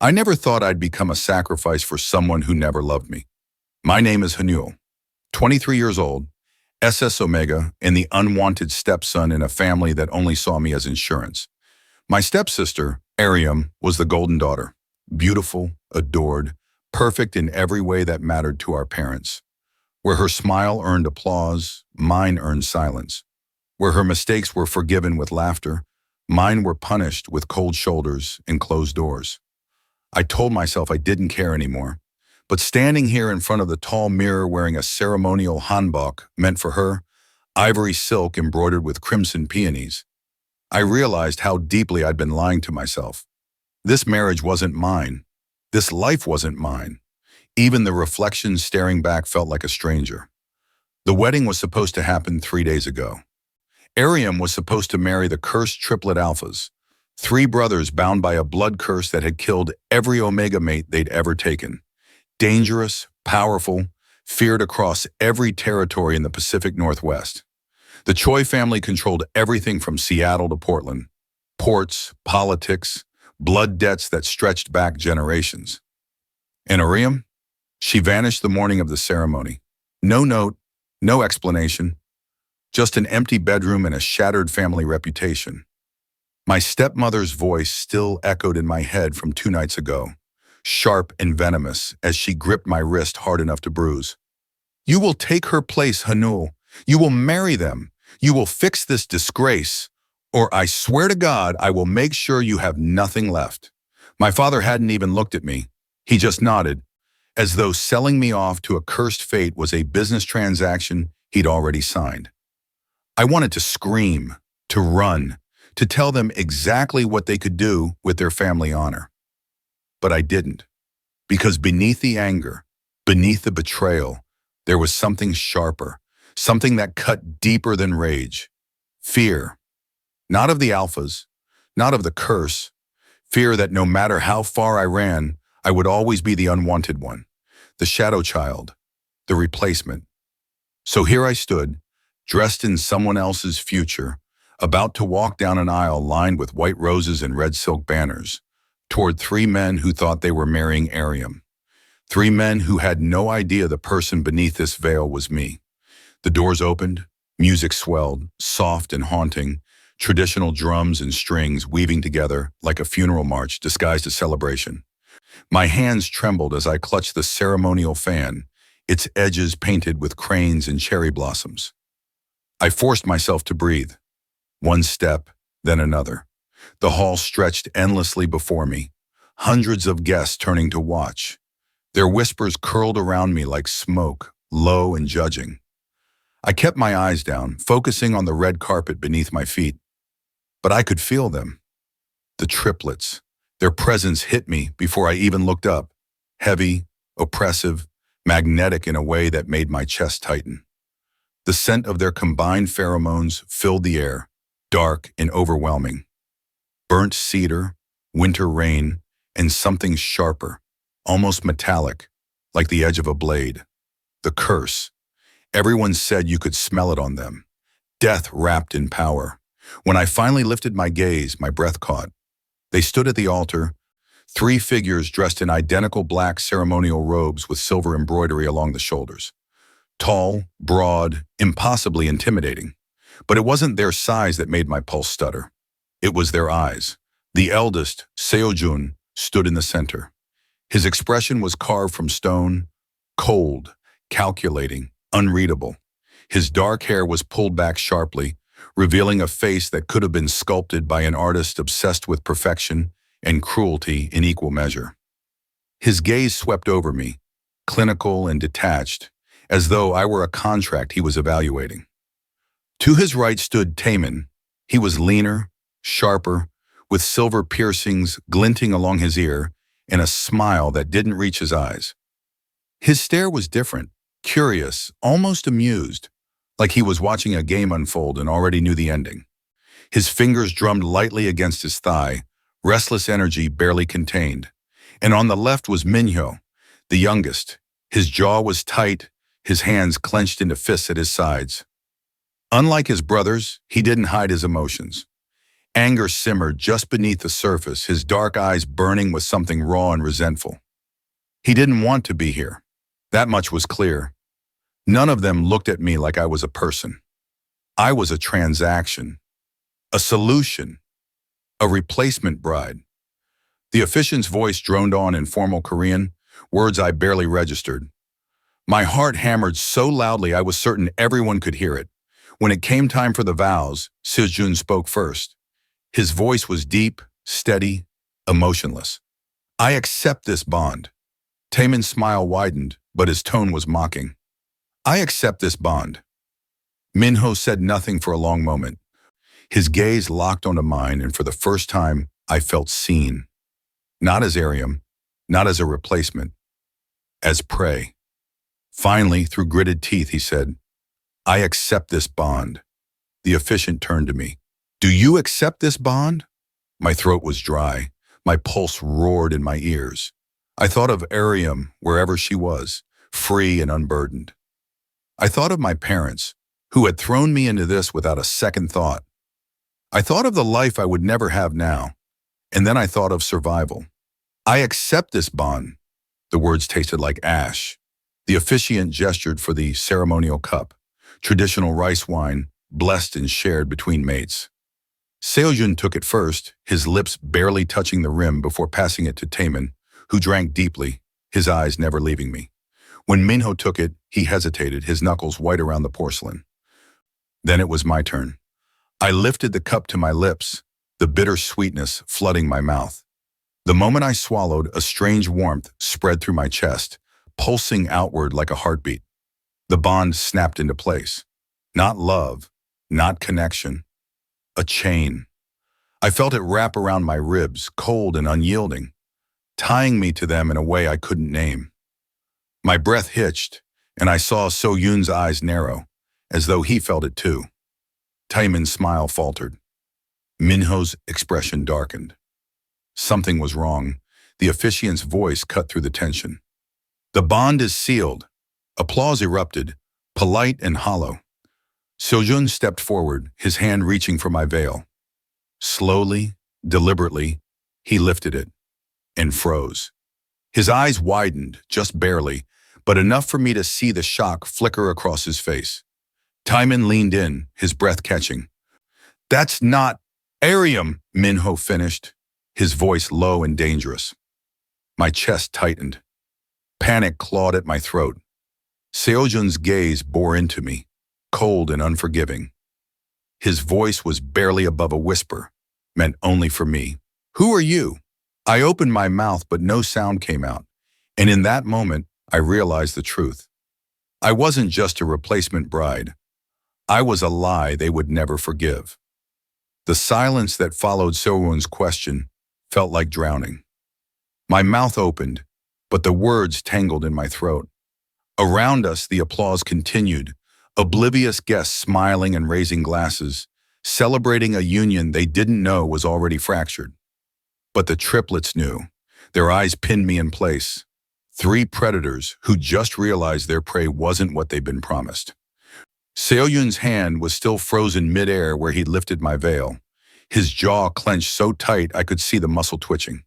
I never thought I'd become a sacrifice for someone who never loved me. My name is Minho, 23 years old, SS Omega, and the unwanted stepson in a family that only saw me as insurance. My stepsister, Ariam, was the golden daughter, beautiful, adored, perfect in every way that mattered to our parents. Where her smile earned applause, mine earned silence. Where her mistakes were forgiven with laughter, mine were punished with cold shoulders and closed doors. I told myself I didn't care anymore, but standing here in front of the tall mirror wearing a ceremonial hanbok meant for her, ivory silk embroidered with crimson peonies, I realized how deeply I'd been lying to myself. This marriage wasn't mine. This life wasn't mine. Even the reflection staring back felt like a stranger. The wedding was supposed to happen 3 days ago. Ariam was supposed to marry the cursed triplet alphas, 3 brothers bound by a blood curse that had killed every Omega mate they'd ever taken. Dangerous, powerful, feared across every territory in the Pacific Northwest. The Choi family controlled everything from Seattle to Portland. Ports, politics, blood debts that stretched back generations. And Ariam? She vanished the morning of the ceremony. No note, no explanation, just an empty bedroom and a shattered family reputation. My stepmother's voice still echoed in my head from 2 nights ago, sharp and venomous as she gripped my wrist hard enough to bruise. You will take her place, Hanul. You will marry them. You will fix this disgrace, or I swear to God I will make sure you have nothing left. My father hadn't even looked at me. He just nodded, as though selling me off to a cursed fate was a business transaction he'd already signed. I wanted to scream, to run, to tell them exactly what they could do with their family honor. But I didn't, because beneath the anger, beneath the betrayal, there was something sharper, something that cut deeper than rage. Fear. Not of the alphas, not of the curse. Fear that no matter how far I ran, I would always be the unwanted one, the shadow child, the replacement. So here I stood, dressed in someone else's future, about to walk down an aisle lined with white roses and red silk banners, toward 3 men who thought they were marrying Ariam. 3 men who had no idea the person beneath this veil was me. The doors opened, music swelled, soft and haunting, traditional drums and strings weaving together like a funeral march disguised as celebration. My hands trembled as I clutched the ceremonial fan, its edges painted with cranes and cherry blossoms. I forced myself to breathe. 1 step, then another. The hall stretched endlessly before me, hundreds of guests turning to watch. Their whispers curled around me like smoke, low and judging. I kept my eyes down, focusing on the red carpet beneath my feet. But I could feel them. The triplets. Their presence hit me before I even looked up. Heavy, oppressive, magnetic in a way that made my chest tighten. The scent of their combined pheromones filled the air, dark and overwhelming. Burnt cedar, winter rain, and something sharper, almost metallic, like the edge of a blade. The curse. Everyone said you could smell it on them. Death wrapped in power. When I finally lifted my gaze, my breath caught. They stood at the altar, 3 figures dressed in identical black ceremonial robes with silver embroidery along the shoulders. Tall, broad, impossibly intimidating. But it wasn't their size that made my pulse stutter. It was their eyes. The eldest, Seojun, stood in the center. His expression was carved from stone, cold, calculating, unreadable. His dark hair was pulled back sharply, revealing a face that could have been sculpted by an artist obsessed with perfection and cruelty in equal measure. His gaze swept over me, clinical and detached, as though I were a contract he was evaluating. To his right stood Taemin. He was leaner, sharper, with silver piercings glinting along his ear and a smile that didn't reach his eyes. His stare was different, curious, almost amused, like he was watching a game unfold and already knew the ending. His fingers drummed lightly against his thigh, restless energy barely contained. And on the left was Minho, the youngest. His jaw was tight, his hands clenched into fists at his sides. Unlike his brothers, he didn't hide his emotions. Anger simmered just beneath the surface, his dark eyes burning with something raw and resentful. He didn't want to be here. That much was clear. None of them looked at me like I was a person. I was a transaction, a solution, a replacement bride. The officiant's voice droned on in formal Korean, words I barely registered. My heart hammered so loudly I was certain everyone could hear it. When it came time for the vows, Seojun spoke first. His voice was deep, steady, emotionless. I accept this bond. Taemin's smile widened, but his tone was mocking. I accept this bond. Minho said nothing for a long moment. His gaze locked onto mine, and for the first time, I felt seen. Not as Ariam, not as a replacement, as prey. Finally, through gritted teeth, he said, I accept this bond. The officiant turned to me. Do you accept this bond? My throat was dry. My pulse roared in my ears. I thought of Ariam wherever she was, free and unburdened. I thought of my parents, who had thrown me into this without a second thought. I thought of the life I would never have now, and then I thought of survival. I accept this bond. The words tasted like ash. The officiant gestured for the ceremonial cup, traditional rice wine, blessed and shared between mates. Seojun took it first, his lips barely touching the rim before passing it to Taemin, who drank deeply, his eyes never leaving me. When Minho took it, he hesitated, his knuckles white around the porcelain. Then it was my turn. I lifted the cup to my lips, the bitter sweetness flooding my mouth. The moment I swallowed, a strange warmth spread through my chest, pulsing outward like a heartbeat. The bond snapped into place. Not love, not connection. A chain. I felt it wrap around my ribs, cold and unyielding, tying me to them in a way I couldn't name. My breath hitched, and I saw Seojun's eyes narrow, as though he felt it too. Taemin's smile faltered. Minho's expression darkened. Something was wrong. The officiant's voice cut through the tension. The bond is sealed. Applause erupted, polite and hollow. Seojun stepped forward, his hand reaching for my veil. Slowly, deliberately, he lifted it and froze. His eyes widened, just barely, but enough for me to see the shock flicker across his face. Taemin leaned in, his breath catching. That's not Ariam, Minho finished, his voice low and dangerous. My chest tightened. Panic clawed at my throat. Seojun's gaze bore into me, cold and unforgiving. His voice was barely above a whisper, meant only for me. Who are you? I opened my mouth, but no sound came out. And in that moment, I realized the truth. I wasn't just a replacement bride. I was a lie they would never forgive. The silence that followed Seojun's question felt like drowning. My mouth opened, but the words tangled in my throat. Around us, the applause continued, oblivious guests smiling and raising glasses, celebrating a union they didn't know was already fractured. But the triplets knew. Their eyes pinned me in place. 3 predators who just realized their prey wasn't what they'd been promised. Seojun's hand was still frozen midair where he'd lifted my veil. His jaw clenched so tight I could see the muscle twitching.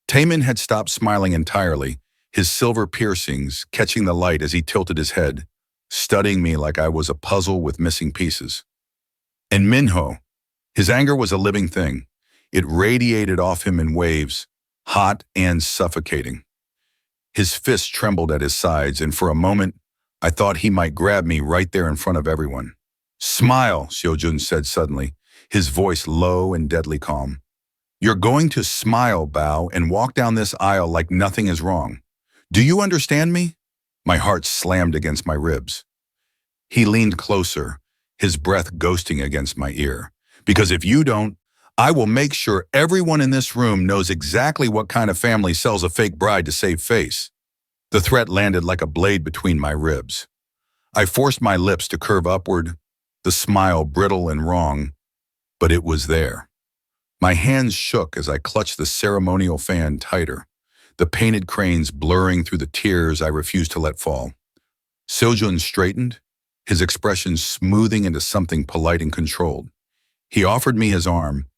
Taemin had stopped smiling entirely, his silver piercings catching the light as he tilted his head, studying me like I was a puzzle with missing pieces. And Minho, his anger was a living thing. It radiated off him in waves, hot and suffocating. His fists trembled at his sides, and for a moment, I thought he might grab me right there in front of everyone. Smile, Seojun said suddenly, his voice low and deadly calm. You're going to smile, Bao, and walk down this aisle like nothing is wrong. Do you understand me? My heart slammed against my ribs. He leaned closer, his breath ghosting against my ear. Because if you don't, I will make sure everyone in this room knows exactly what kind of family sells a fake bride to save face. The threat landed like a blade between my ribs. I forced my lips to curve upward, the smile brittle and wrong, but it was there. My hands shook as I clutched the ceremonial fan tighter, the painted cranes blurring through the tears I refused to let fall. Seojun straightened, his expression smoothing into something polite and controlled. He offered me his arm,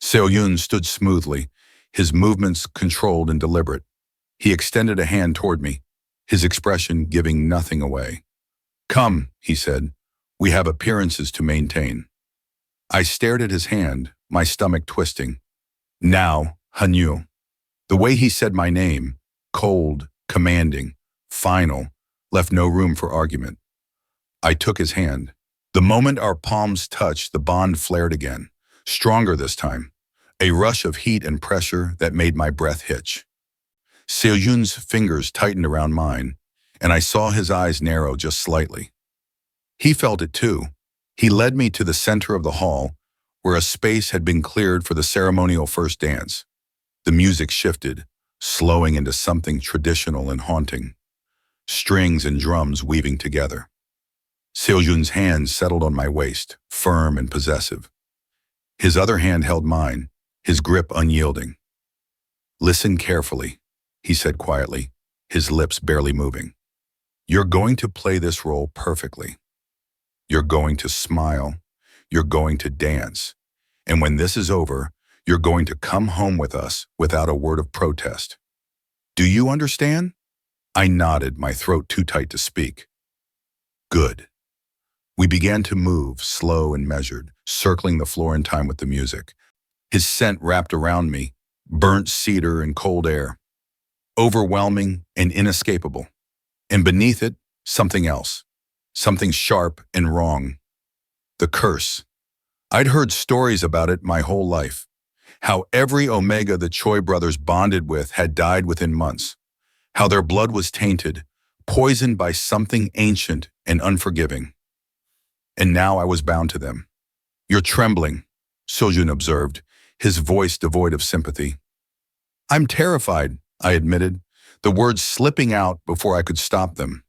Seojun stood smoothly, his movements controlled and deliberate. He extended a hand toward me, his expression giving nothing away. "Come," he said, "we have appearances to maintain." I stared at his hand, my stomach twisting. "Now, Hanyu." The way he said my name, cold, commanding, final, left no room for argument. I took his hand. The moment our palms touched, the bond flared again, stronger this time, a rush of heat and pressure that made my breath hitch. Seojun's fingers tightened around mine, and I saw his eyes narrow just slightly. He felt it too. He led me to the center of the hall, where a space had been cleared for the ceremonial first dance. The music shifted, slowing into something traditional and haunting. Strings and drums weaving together. Seojun's hand settled on my waist, firm and possessive. His other hand held mine, his grip unyielding. "Listen carefully," he said quietly, his lips barely moving. "You're going to play this role perfectly. You're going to smile. You're going to dance. And when this is over, you're going to come home with us without a word of protest. Do you understand?" I nodded, my throat too tight to speak. "Good." We began to move, slow and measured, circling the floor in time with the music. His scent wrapped around me, burnt cedar and cold air. Overwhelming and inescapable. And beneath it, something else. Something sharp and wrong. The curse. I'd heard stories about it my whole life. How every Omega the Choi brothers bonded with had died within months. How their blood was tainted, poisoned by something ancient and unforgiving. And now I was bound to them. "You're trembling," Seojun observed, his voice devoid of sympathy. "I'm terrified," I admitted, the words slipping out before I could stop them.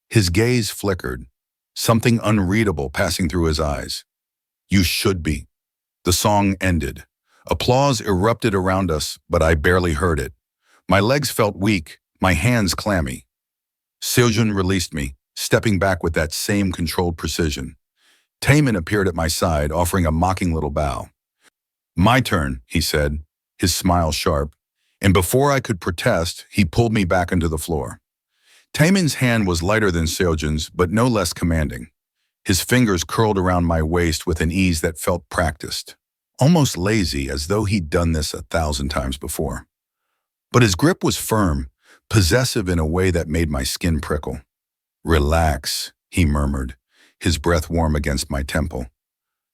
His gaze flickered, something unreadable passing through his eyes. "You should be." The song ended. Applause erupted around us, but I barely heard it. My legs felt weak, my hands clammy. Seojun released me, stepping back with that same controlled precision. Taemin appeared at my side, offering a mocking little bow. "My turn," he said, his smile sharp, and before I could protest, he pulled me back onto the floor. Taemin's hand was lighter than Seojun's, but no less commanding. His fingers curled around my waist with an ease that felt practiced, almost lazy, as though he'd done this 1,000 times before. But his grip was firm, possessive in a way that made my skin prickle. "Relax," he murmured, his breath warm against my temple.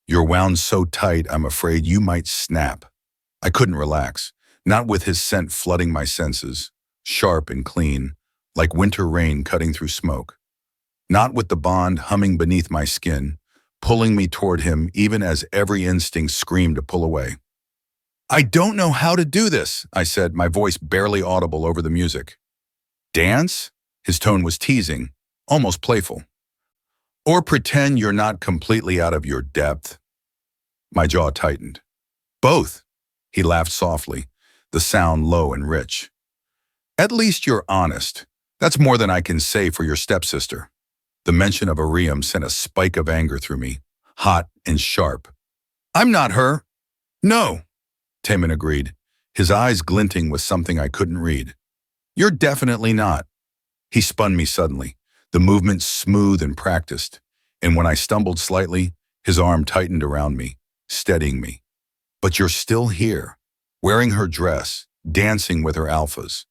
"You're wound so tight, I'm afraid you might snap." I couldn't relax, not with his scent flooding my senses, sharp and clean, like winter rain cutting through smoke. Not with the bond humming beneath my skin, pulling me toward him even as every instinct screamed to pull away. "I don't know how to do this," I said, my voice barely audible over the music. "Dance?" His tone was teasing, almost playful. "Or pretend you're not completely out of your depth?" My jaw tightened. "Both," he laughed softly, the sound low and rich. "At least you're honest. That's more than I can say for your stepsister." The mention of Ariam sent a spike of anger through me, hot and sharp. "I'm not her." "No," Taemin agreed, his eyes glinting with something I couldn't read. "You're definitely not." He spun me suddenly, the movement smooth and practiced, and when I stumbled slightly, his arm tightened around me, steadying me. "But you're still here, wearing her dress, dancing with her alphas.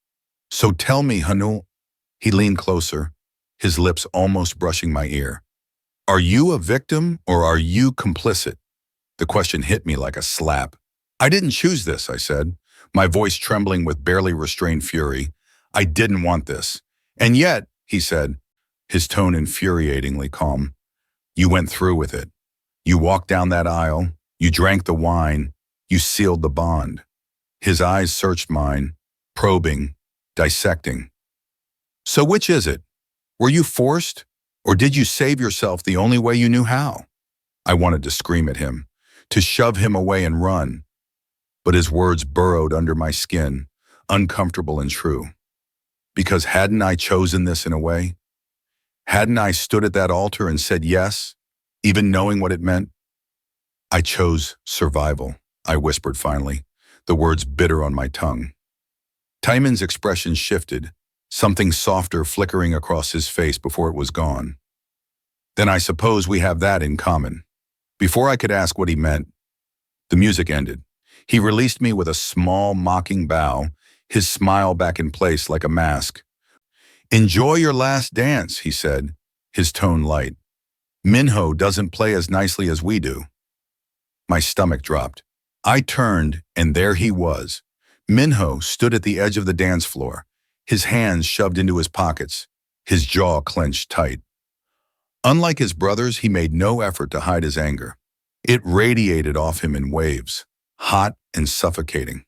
So tell me, Hanul." He leaned closer, his lips almost brushing my ear. "Are you a victim or are you complicit?" The question hit me like a slap. "I didn't choose this," I said, my voice trembling with barely restrained fury. "I didn't want this. And yet," he said, his tone infuriatingly calm, "you went through with it. You walked down that aisle, you drank the wine, you sealed the bond." His eyes searched mine, probing, dissecting. "So which is it? Were you forced, or did you save yourself the only way you knew how?" I wanted to scream at him, to shove him away and run. But his words burrowed under my skin, uncomfortable and true. Because hadn't I chosen this in a way? Hadn't I stood at that altar and said yes, even knowing what it meant? I chose survival. I whispered finally, the words bitter on my tongue. Taemin's expression shifted, something softer flickering across his face before it was gone. Then I suppose we have that in common. Before I could ask what he meant, the music ended. He released me with a small, mocking bow, his smile back in place like a mask. "Enjoy your last dance," he said, his tone light. "Minho doesn't play as nicely as we do." My stomach dropped. I turned, and there he was. Minho stood at the edge of the dance floor, his hands shoved into his pockets, his jaw clenched tight. Unlike his brothers, he made no effort to hide his anger. It radiated off him in waves, hot and suffocating.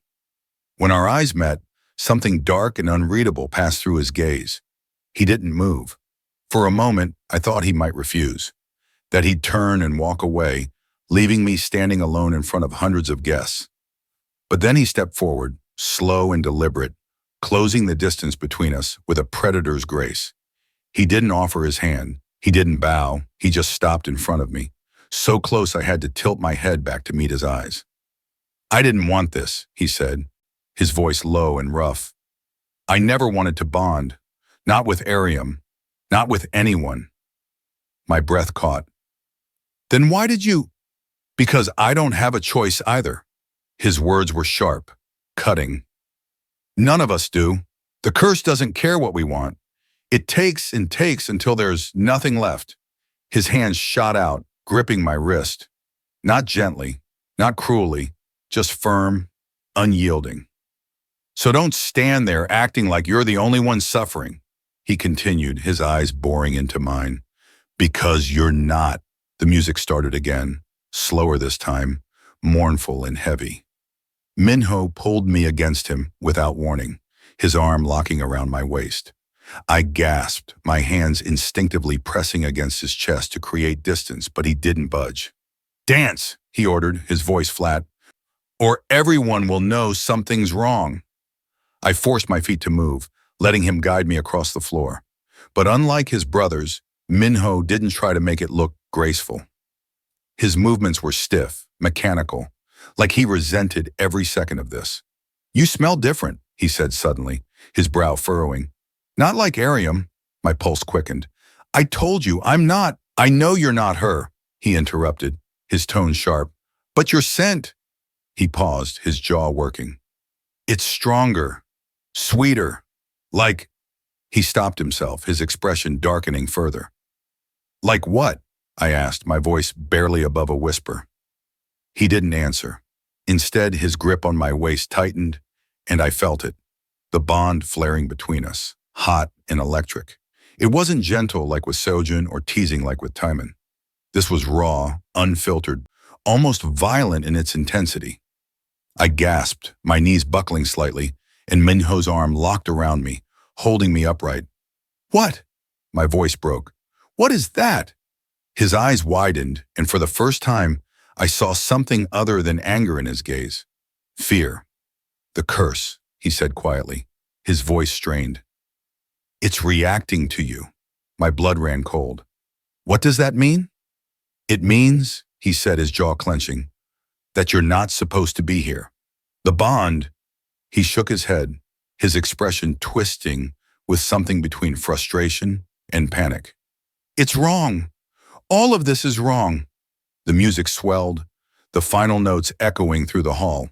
When our eyes met, something dark and unreadable passed through his gaze. He didn't move. For a moment, I thought he might refuse, that he'd turn and walk away, leaving me standing alone in front of hundreds of guests. But then he stepped forward, slow and deliberate, closing the distance between us with a predator's grace. He didn't offer his hand. He didn't bow. He just stopped in front of me, so close I had to tilt my head back to meet his eyes. "I didn't want this," he said, his voice low and rough. "I never wanted to bond. Not with Ariam. Not with anyone." My breath caught. "Then why did you—" "Because I don't have a choice either." His words were sharp, cutting. "None of us do. The curse doesn't care what we want. It takes and takes until there's nothing left." His hand shot out, gripping my wrist. Not gently, not cruelly, just firm, unyielding. "So don't stand there acting like you're the only one suffering," he continued, his eyes boring into mine. "Because you're not." The music started again, slower this time, mournful and heavy. Minho pulled me against him without warning, his arm locking around my waist. I gasped, my hands instinctively pressing against his chest to create distance, but he didn't budge. "Dance," he ordered, his voice flat, "or everyone will know something's wrong." I forced my feet to move, letting him guide me across the floor. But unlike his brothers, Minho didn't try to make it look graceful. His movements were stiff, mechanical, like he resented every second of this. "You smell different," he said suddenly, his brow furrowing. "Not like Ariam." My pulse quickened. "I told you, I'm not—" "I know you're not her," he interrupted, his tone sharp. "But your scent—" He paused, his jaw working. "It's stronger, sweeter, like—" He stopped himself, his expression darkening further. "Like what?" I asked, my voice barely above a whisper. He didn't answer. Instead, his grip on my waist tightened, and I felt it, the bond flaring between us, hot and electric. It wasn't gentle like with Seojun or teasing like with Taemin. This was raw, unfiltered, almost violent in its intensity. I gasped, my knees buckling slightly, and Minho's arm locked around me, holding me upright. "What?" My voice broke. "What is that?" His eyes widened, and for the first time, I saw something other than anger in his gaze. Fear. "The curse," he said quietly, his voice strained. "It's reacting to you." My blood ran cold. "What does that mean?" "It means," he said, his jaw clenching, "that you're not supposed to be here. The bond—" He shook his head, his expression twisting with something between frustration and panic. "It's wrong. All of this is wrong." The music swelled, the final notes echoing through the hall.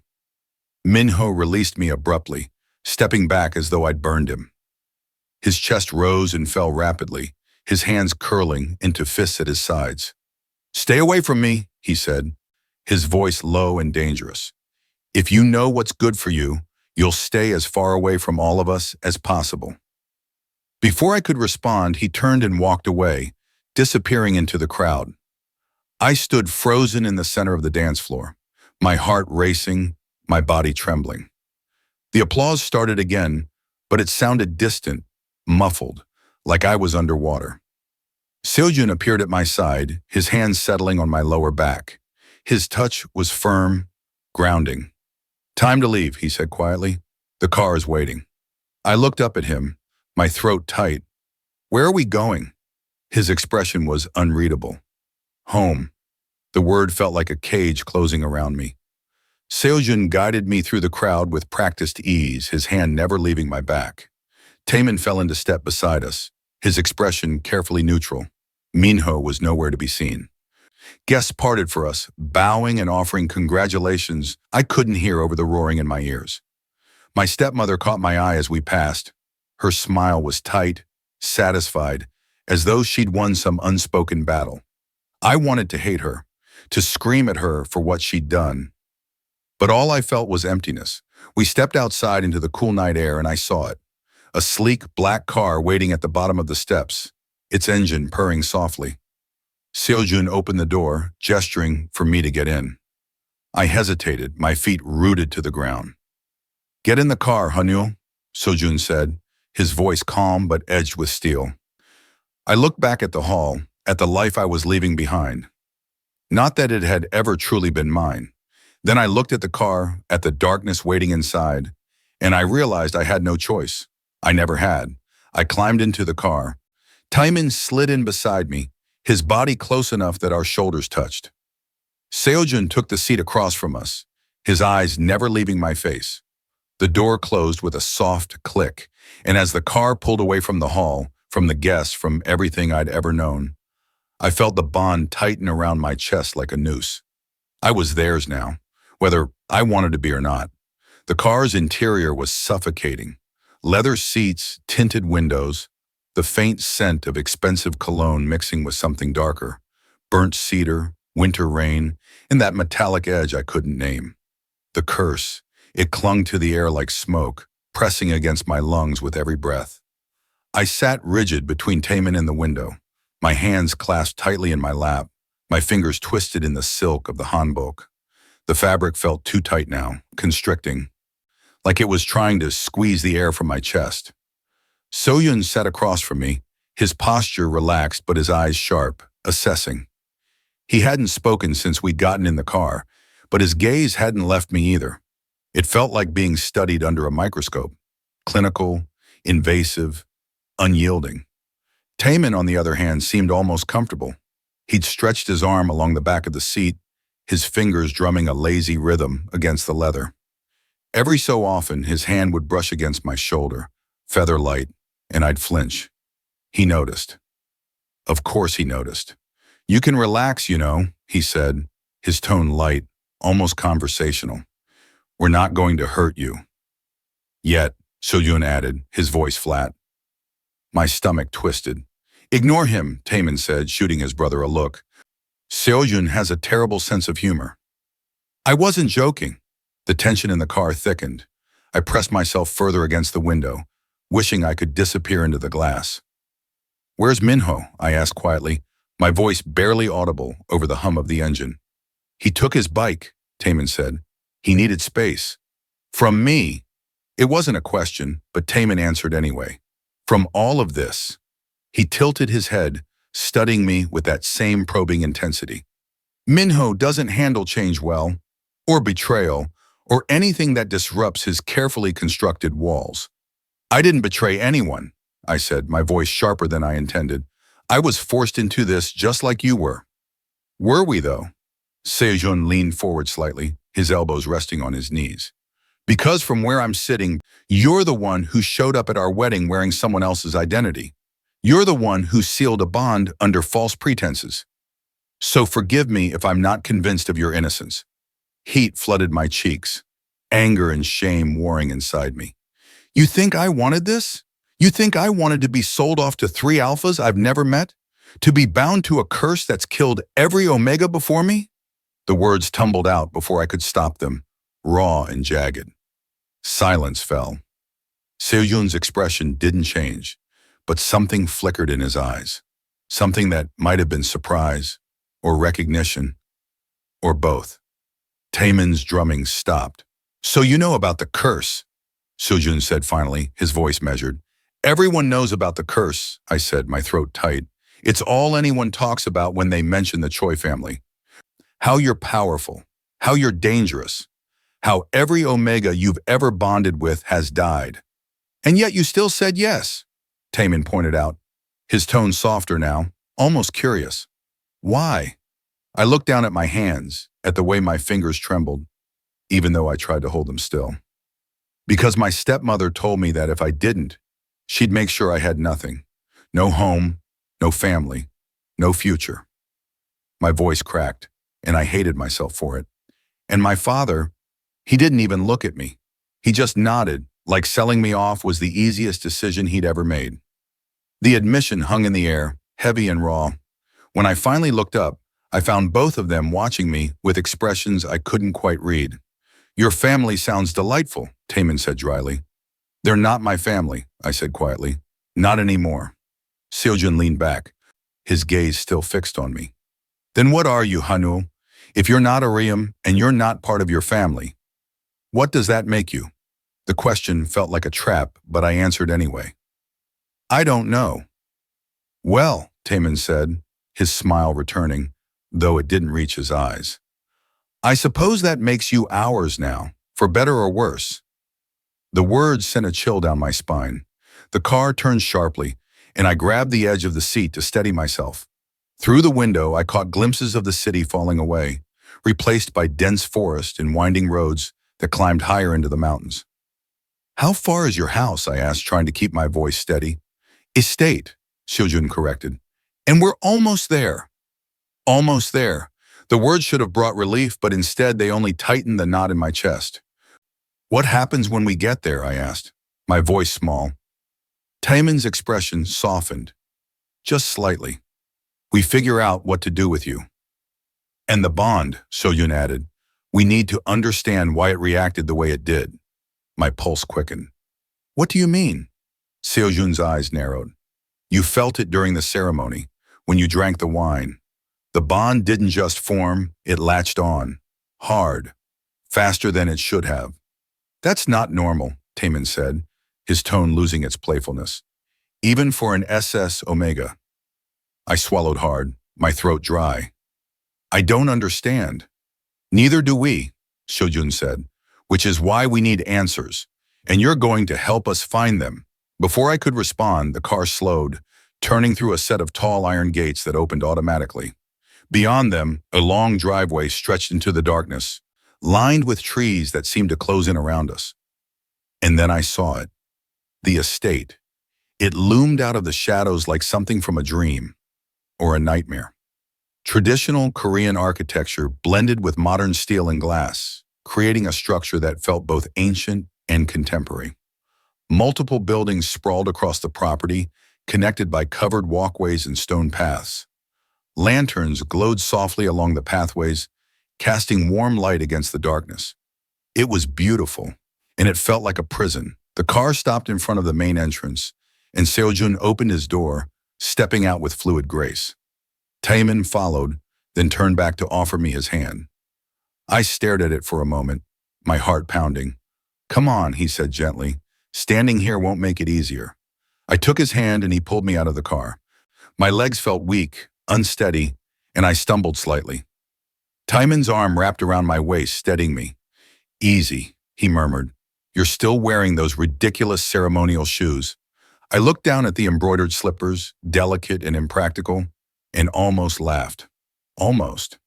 Minho released me abruptly, stepping back as though I'd burned him. His chest rose and fell rapidly, his hands curling into fists at his sides. "Stay away from me," he said, his voice low and dangerous. "If you know what's good for you, you'll stay as far away from all of us as possible." Before I could respond, he turned and walked away, disappearing into the crowd. I stood frozen in the center of the dance floor, my heart racing, my body trembling. The applause started again, but it sounded distant, muffled, like I was underwater. Seojun appeared at my side, his hands settling on my lower back. His touch was firm, grounding. "Time to leave," he said quietly. "The car is waiting." I looked up at him, my throat tight. "Where are we going?" His expression was unreadable. "Home." The word felt like a cage closing around me. Seojun guided me through the crowd with practiced ease, his hand never leaving my back. Taemin fell into step beside us, his expression carefully neutral. Minho was nowhere to be seen. Guests parted for us, bowing and offering congratulations I couldn't hear over the roaring in my ears. My stepmother caught my eye as we passed. Her smile was tight, satisfied, as though she'd won some unspoken battle. I wanted to hate her, to scream at her for what she'd done. But all I felt was emptiness. We stepped outside into the cool night air and I saw it. A sleek black car waiting at the bottom of the steps, its engine purring softly. Seojun opened the door, gesturing for me to get in. I hesitated, my feet rooted to the ground. "Get in the car, Hanul," Seojun said, his voice calm but edged with steel. I looked back at the hall, at the life I was leaving behind. Not that it had ever truly been mine. Then I looked at the car, at the darkness waiting inside, and I realized I had no choice. I never had. I climbed into the car. Taemin slid in beside me, his body close enough that our shoulders touched. Seojun took the seat across from us, his eyes never leaving my face. The door closed with a soft click, and as the car pulled away from the hall, from the guests, from everything I'd ever known, I felt the bond tighten around my chest like a noose. I was theirs now, whether I wanted to be or not. The car's interior was suffocating. Leather seats, tinted windows, the faint scent of expensive cologne mixing with something darker, burnt cedar, winter rain, and that metallic edge I couldn't name. The curse, it clung to the air like smoke, pressing against my lungs with every breath. I sat rigid between Taemin and the window, my hands clasped tightly in my lap, my fingers twisted in the silk of the hanbok. The fabric felt too tight now, constricting, like it was trying to squeeze the air from my chest. Seojun sat across from me, his posture relaxed but his eyes sharp, assessing. He hadn't spoken since we'd gotten in the car, but his gaze hadn't left me either. It felt like being studied under a microscope, clinical, invasive, unyielding. Taemin, on the other hand, seemed almost comfortable. He'd stretched his arm along the back of the seat, his fingers drumming a lazy rhythm against the leather. Every so often, his hand would brush against my shoulder, feather light, and I'd flinch. He noticed. Of course he noticed. "You can relax, you know," he said, his tone light, almost conversational. "We're not going to hurt you." "Yet," Seojun added, his voice flat. My stomach twisted. "Ignore him," Taemin said, shooting his brother a look. "Seojun has a terrible sense of humor." I wasn't joking. The tension in the car thickened. I pressed myself further against the window, wishing I could disappear into the glass. "Where's Minho?" I asked quietly, my voice barely audible over the hum of the engine. "He took his bike," Taemin said. "He needed space." "From me." It wasn't a question, but Taemin answered anyway. "From all of this." He tilted his head, studying me with that same probing intensity. "Minho doesn't handle change well, or betrayal, or anything that disrupts his carefully constructed walls." "I didn't betray anyone," I said, my voice sharper than I intended. "I was forced into this just like you were." "Were we, though?" Seojun leaned forward slightly, his elbows resting on his knees. "Because from where I'm sitting, you're the one who showed up at our wedding wearing someone else's identity. You're the one who sealed a bond under false pretenses. So forgive me if I'm not convinced of your innocence." Heat flooded my cheeks, anger and shame warring inside me. "You think I wanted this? You think I wanted to be sold off to 3 alphas I've never met? To be bound to a curse that's killed every omega before me?" The words tumbled out before I could stop them, raw and jagged. Silence fell. Seojun's expression didn't change, but something flickered in his eyes. Something that might have been surprise, or recognition, or both. Taemin's drumming stopped. "So you know about the curse," Seojun said finally, his voice measured. "Everyone knows about the curse," I said, my throat tight. "It's all anyone talks about when they mention the Choi family. How you're powerful, how you're dangerous, how every omega you've ever bonded with has died. And yet you still said yes," Taemin pointed out, his tone softer now, almost curious. "Why?" I looked down at my hands, at the way my fingers trembled. even though I tried to hold them still. Because my stepmother told me that if I didn't, she'd make sure I had nothing. No home, no family, no future. My voice cracked, and I hated myself for it. And my father, he didn't even look at me. He just nodded, like selling me off was the easiest decision he'd ever made. The admission hung in the air, heavy and raw. When I finally looked up, I found both of them watching me with expressions I couldn't quite read. "Your family sounds delightful," Taemin said dryly. "They're not my family," I said quietly. "Not anymore." Seojun leaned back, his gaze still fixed on me. "Then what are you, Hanu? If you're not a Reum and you're not part of your family, what does that make you?" The question felt like a trap, but I answered anyway. "I don't know." "Well," Taemin said, his smile returning, though it didn't reach his eyes. "I suppose that makes you ours now, for better or worse." The words sent a chill down my spine. The car turned sharply, and I grabbed the edge of the seat to steady myself. Through the window, I caught glimpses of the city falling away, replaced by dense forest and winding roads that climbed higher into the mountains. "How far is your house?" I asked, trying to keep my voice steady. "Estate," Seojun corrected. "And we're almost there." Almost there. The words should have brought relief, but instead they only tightened the knot in my chest. "What happens when we get there?" I asked, my voice small. Taemin's expression softened, just slightly. "We figure out what to do with you." "And the bond," Seojun added. "We need to understand why it reacted the way it did." My pulse quickened. "What do you mean?" Seojun's eyes narrowed. "You felt it during the ceremony, when you drank the wine. The bond didn't just form, it latched on. Hard. Faster than it should have." "That's not normal," Taemin said, his tone losing its playfulness. "Even for an SS Omega." I swallowed hard, my throat dry. "I don't understand." "Neither do we," Seojun said, "which is why we need answers, and you're going to help us find them." Before I could respond, the car slowed, turning through a set of tall iron gates that opened automatically. Beyond them, a long driveway stretched into the darkness, lined with trees that seemed to close in around us. And then I saw it. The estate. It loomed out of the shadows like something from a dream, or a nightmare. Traditional Korean architecture blended with modern steel and glass, creating a structure that felt both ancient and contemporary. Multiple buildings sprawled across the property, connected by covered walkways and stone paths. Lanterns glowed softly along the pathways, casting warm light against the darkness. It was beautiful, and it felt like a prison. The car stopped in front of the main entrance, and Seojun opened his door, stepping out with fluid grace. Taemin followed, then turned back to offer me his hand. I stared at it for a moment, my heart pounding. "Come on," he said gently. "Standing here won't make it easier." I took his hand and he pulled me out of the car. My legs felt weak, unsteady, and I stumbled slightly. Taemin's arm wrapped around my waist, steadying me. "Easy," he murmured. "You're still wearing those ridiculous ceremonial shoes." I looked down at the embroidered slippers, delicate and impractical, and almost laughed. Almost.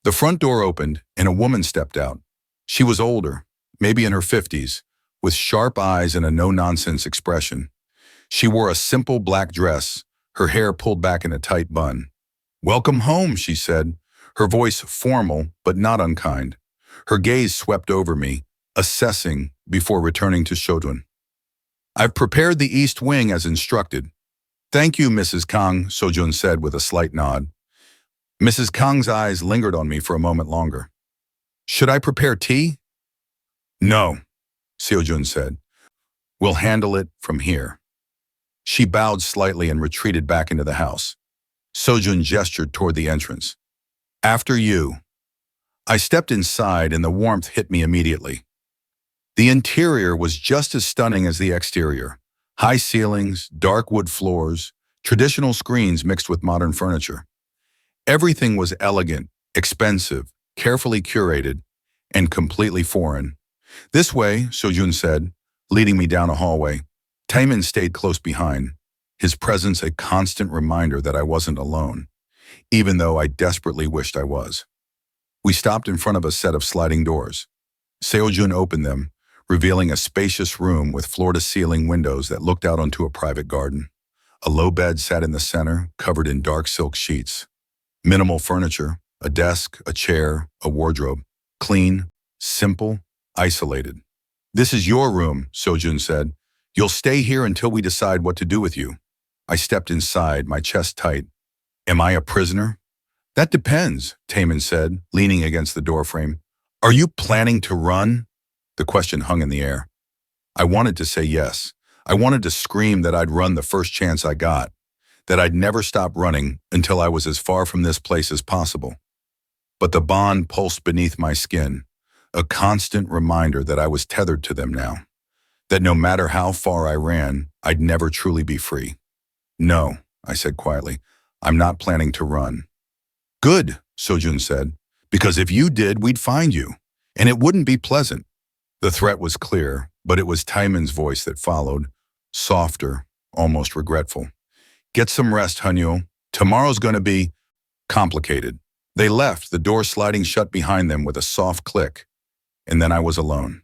The front door opened, and a woman stepped out. She was older, maybe in her 50s, with sharp eyes and a no-nonsense expression. She wore a simple black dress, her hair pulled back in a tight bun. "Welcome home," she said, her voice formal but not unkind. Her gaze swept over me, assessing before returning to Seojun. "I've prepared the east wing as instructed." "Thank you, Mrs. Kang," Seojun said with a slight nod. Mrs. Kang's eyes lingered on me for a moment longer. "Should I prepare tea?" "No," Seojun said. "We'll handle it from here." She bowed slightly and retreated back into the house. Seojun gestured toward the entrance. "After you." I stepped inside and the warmth hit me immediately. The interior was just as stunning as the exterior. High ceilings, dark wood floors, traditional screens mixed with modern furniture. Everything was elegant, expensive, carefully curated, and completely foreign. "This way," Seojun said, leading me down a hallway. Taemin stayed close behind, his presence a constant reminder that I wasn't alone, even though I desperately wished I was. We stopped in front of a set of sliding doors. Seojun opened them, revealing a spacious room with floor-to-ceiling windows that looked out onto a private garden. A low bed sat in the center, covered in dark silk sheets. Minimal furniture, a desk, a chair, a wardrobe. Clean, simple, isolated. "This is your room," Seojun said. "You'll stay here until we decide what to do with you." I stepped inside, my chest tight. "Am I a prisoner?" "That depends," Taemin said, leaning against the doorframe. "Are you planning to run?" The question hung in the air. I wanted to say yes. I wanted to scream that I'd run the first chance I got, that I'd never stop running until I was as far from this place as possible. But the bond pulsed beneath my skin, a constant reminder that I was tethered to them now, that no matter how far I ran, I'd never truly be free. "No," I said quietly, "I'm not planning to run." "Good," Seojun said, "because if you did, we'd find you, and it wouldn't be pleasant." The threat was clear, but it was Taemin's voice that followed, softer, almost regretful. "Get some rest, Hanyo. Tomorrow's going to be complicated." They left, the door sliding shut behind them with a soft click, and then I was alone.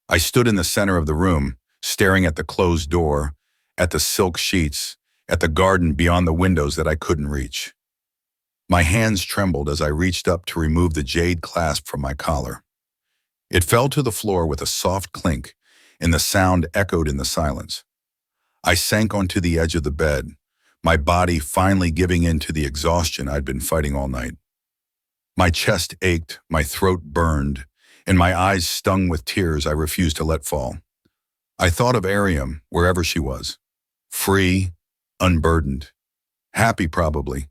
I stood in the center of the room, staring at the closed door, at the silk sheets, at the garden beyond the windows that I couldn't reach. My hands trembled as I reached up to remove the jade clasp from my collar. It fell to the floor with a soft clink, and the sound echoed in the silence. I sank onto the edge of the bed, my body finally giving in to the exhaustion I'd been fighting all night. My chest ached, my throat burned, and my eyes stung with tears I refused to let fall. I thought of Ariam, wherever she was. Free, unburdened, happy probably.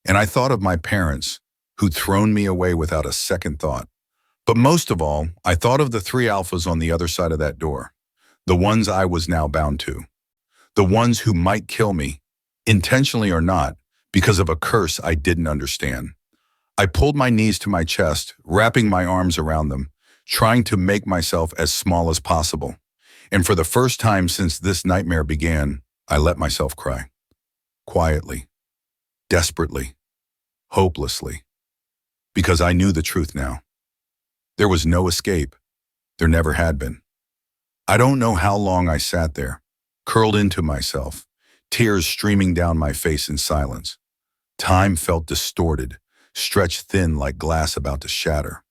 And I thought of my parents, who'd thrown me away without a second thought. But most of all, I thought of the three alphas on the other side of that door, the ones I was now bound to, the ones who might kill me, intentionally or not, because of a curse I didn't understand. I pulled my knees to my chest, wrapping my arms around them, trying to make myself as small as possible. And for the first time since this nightmare began, I let myself cry. Quietly, desperately, hopelessly. Because I knew the truth now. There was no escape. There never had been. I don't know how long I sat there, curled into myself, tears streaming down my face in silence. Time felt distorted, stretched thin like glass about to shatter.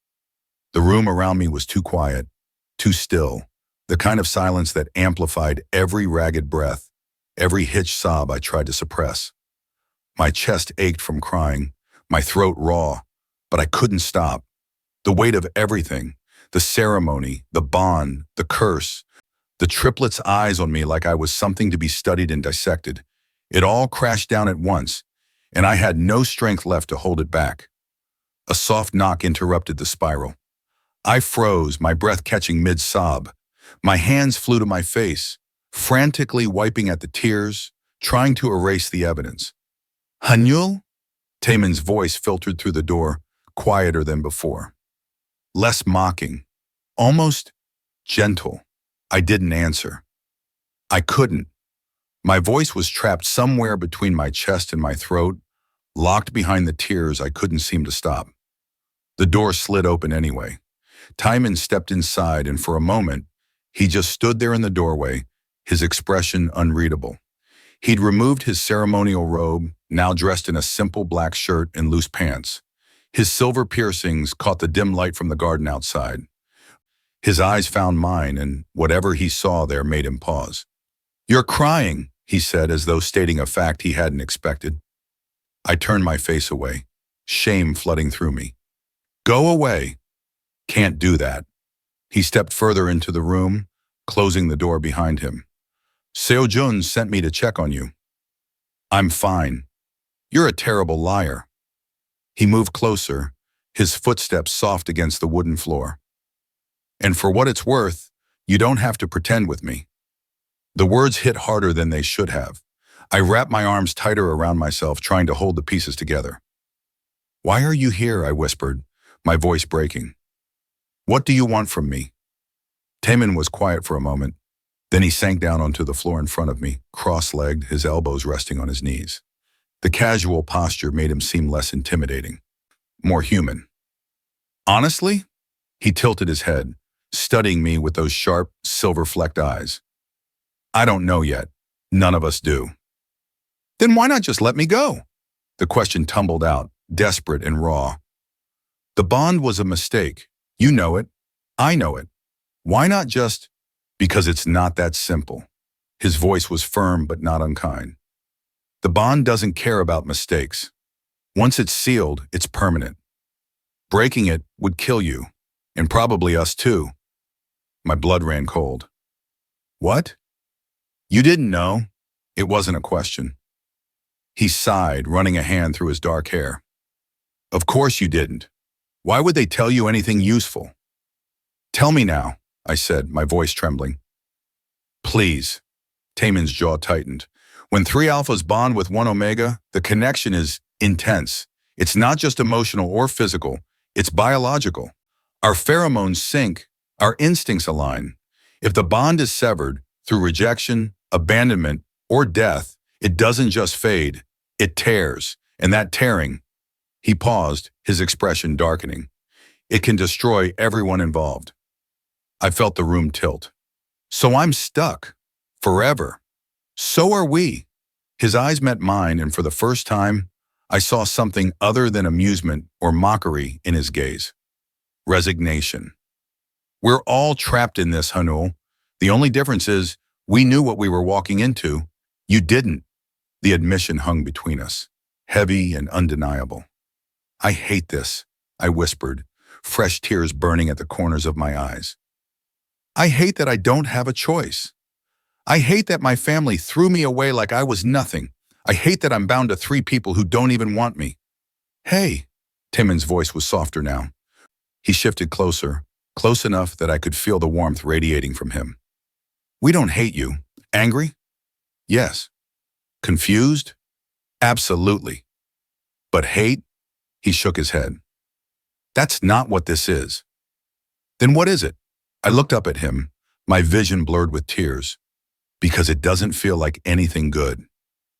The room around me was too quiet, too still, the kind of silence that amplified every ragged breath, every hitched sob I tried to suppress. My chest ached from crying, my throat raw, but I couldn't stop. The weight of everything, the ceremony, the bond, the curse, the triplet's eyes on me like I was something to be studied and dissected. It all crashed down at once, and I had no strength left to hold it back. A soft knock interrupted the spiral. I froze, my breath catching mid-sob. My hands flew to my face, frantically wiping at the tears, trying to erase the evidence. "Hanyul?" Taemin's voice filtered through the door, quieter than before. Less mocking, almost gentle. I didn't answer. I couldn't. My voice was trapped somewhere between my chest and my throat, locked behind the tears I couldn't seem to stop. The door slid open anyway. Taemin stepped inside, and for a moment, he just stood there in the doorway, his expression unreadable. He'd removed his ceremonial robe, now dressed in a simple black shirt and loose pants. His silver piercings caught the dim light from the garden outside. His eyes found mine, and whatever he saw there made him pause. "You're crying," he said, as though stating a fact he hadn't expected. I turned my face away, shame flooding through me. "Go away." "Can't do that." He stepped further into the room, closing the door behind him. "Seojun sent me to check on you." "I'm fine." "You're a terrible liar." He moved closer, his footsteps soft against the wooden floor. "And for what it's worth, you don't have to pretend with me." The words hit harder than they should have. I wrapped my arms tighter around myself, trying to hold the pieces together. "Why are you here?" I whispered, my voice breaking. "What do you want from me?" Taemin was quiet for a moment. Then he sank down onto the floor in front of me, cross-legged, his elbows resting on his knees. The casual posture made him seem less intimidating, more human. "Honestly?" He tilted his head, studying me with those sharp, silver-flecked eyes. I don't know yet. None of us do. Then why not just let me go? The question tumbled out, desperate and raw. The bond was a mistake. You know it. I know it. Why not just? Because it's not that simple. His voice was firm but not unkind. The bond doesn't care about mistakes. Once it's sealed, it's permanent. Breaking it would kill you, and probably us too. My blood ran cold. What? You didn't know? It wasn't a question. He sighed, running a hand through his dark hair. Of course you didn't. Why would they tell you anything useful? Tell me now, I said, my voice trembling. Please. Taemin's jaw tightened. When three alphas bond with one omega, the connection is intense. It's not just emotional or physical, it's biological. Our pheromones sync, our instincts align. If the bond is severed through rejection, abandonment, or death, it doesn't just fade, it tears. And that tearing, he paused, his expression darkening. It can destroy everyone involved. I felt the room tilt. So I'm stuck. Forever. So are we. His eyes met mine, and for the first time, I saw something other than amusement or mockery in his gaze. Resignation. We're all trapped in this, Hanul. The only difference is, we knew what we were walking into. You didn't. The admission hung between us, heavy and undeniable. I hate this, I whispered, fresh tears burning at the corners of my eyes. I hate that I don't have a choice. I hate that my family threw me away like I was nothing. I hate that I'm bound to three people who don't even want me. Hey, Taemin's voice was softer now. He shifted closer, close enough that I could feel the warmth radiating from him. We don't hate you. Angry? Yes. Confused? Absolutely. But hate? He shook his head. That's not what this is. Then what is it? I looked up at him, my vision blurred with tears. Because it doesn't feel like anything good.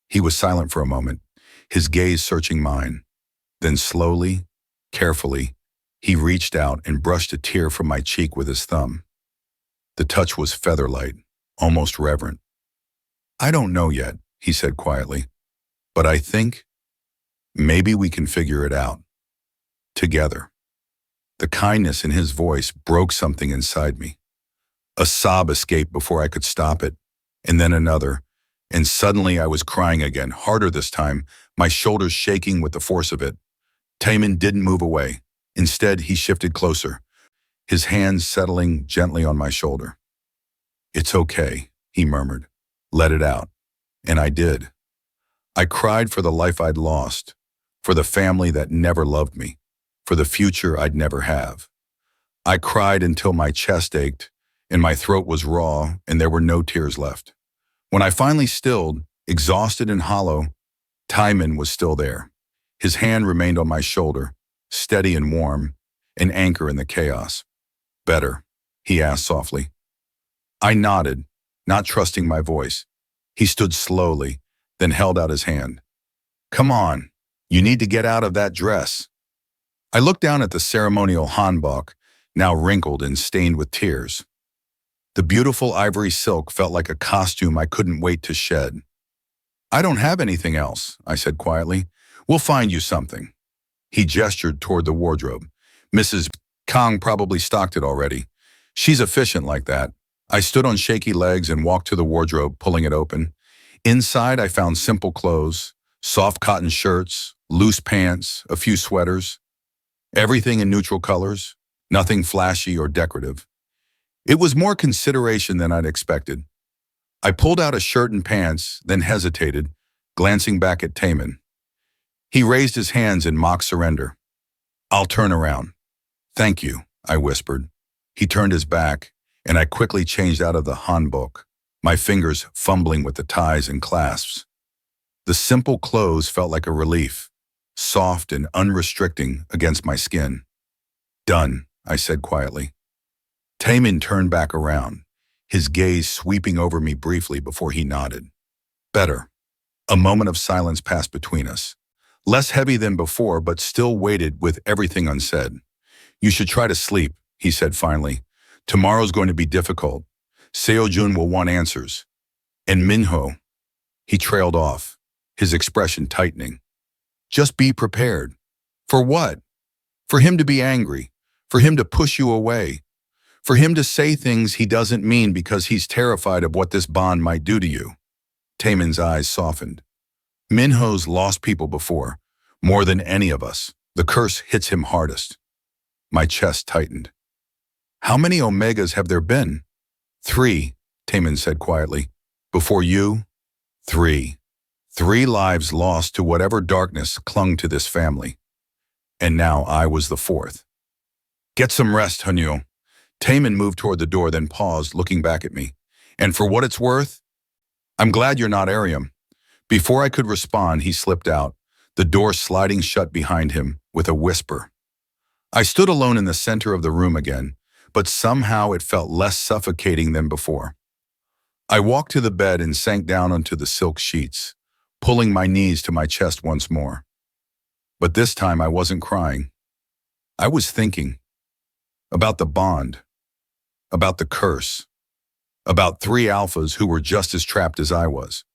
He was silent for a moment, his gaze searching mine. Then slowly, carefully, he reached out and brushed a tear from my cheek with his thumb. The touch was feather-light, almost reverent. I don't know yet, he said quietly, but I think maybe we can figure it out. Together. The kindness in his voice broke something inside me. A sob escaped before I could stop it, and then another, and suddenly I was crying again, harder this time, my shoulders shaking with the force of it. Taemin didn't move away. Instead, he shifted closer, his hands settling gently on my shoulder. It's okay, he murmured. Let it out. And I did. I cried for the life I'd lost, for the family that never loved me, for the future I'd never have. I cried until my chest ached, and my throat was raw, and there were no tears left. When I finally stilled, exhausted and hollow, Taemin was still there. His hand remained on my shoulder, steady and warm, an anchor in the chaos. Better, he asked softly. I nodded, not trusting my voice. He stood slowly, then held out his hand. Come on, you need to get out of that dress. I looked down at the ceremonial hanbok, now wrinkled and stained with tears. The beautiful ivory silk felt like a costume I couldn't wait to shed. I don't have anything else, I said quietly. We'll find you something. He gestured toward the wardrobe. Mrs. Kang probably stocked it already. She's efficient like that. I stood on shaky legs and walked to the wardrobe, pulling it open. Inside, I found simple clothes, soft cotton shirts, loose pants, a few sweaters. Everything in neutral colors, nothing flashy or decorative. It was more consideration than I'd expected. I pulled out a shirt and pants, then hesitated, glancing back at Taemin. He raised his hands in mock surrender. I'll turn around. Thank you, I whispered. He turned his back, and I quickly changed out of the hanbok, my fingers fumbling with the ties and clasps. The simple clothes felt like a relief, soft and unrestricting against my skin. Done, I said quietly. Taemin turned back around, his gaze sweeping over me briefly before he nodded. Better. A moment of silence passed between us. Less heavy than before, but still weighted with everything unsaid. You should try to sleep, he said finally. Tomorrow's going to be difficult. Seojun will want answers. And Minho, he trailed off, his expression tightening. Just be prepared. For what? For him to be angry, for him to push you away, for him to say things he doesn't mean because he's terrified of what this bond might do to you. Taemin's eyes softened. Minho's lost people before, more than any of us. The curse hits him hardest. My chest tightened. How many Omegas have there been? 3, Taemin said quietly. Before you? 3. 3 lives lost to whatever darkness clung to this family. And now I was the 4th. Get some rest, Hanyo. Taemin moved toward the door, then paused, looking back at me. And for what it's worth, I'm glad you're not Ariam. Before I could respond, he slipped out, the door sliding shut behind him with a whisper. I stood alone in the center of the room again, but somehow it felt less suffocating than before. I walked to the bed and sank down onto the silk sheets, pulling my knees to my chest once more. But this time I wasn't crying. I was thinking about the bond, about the curse, about 3 alphas who were just as trapped as I was,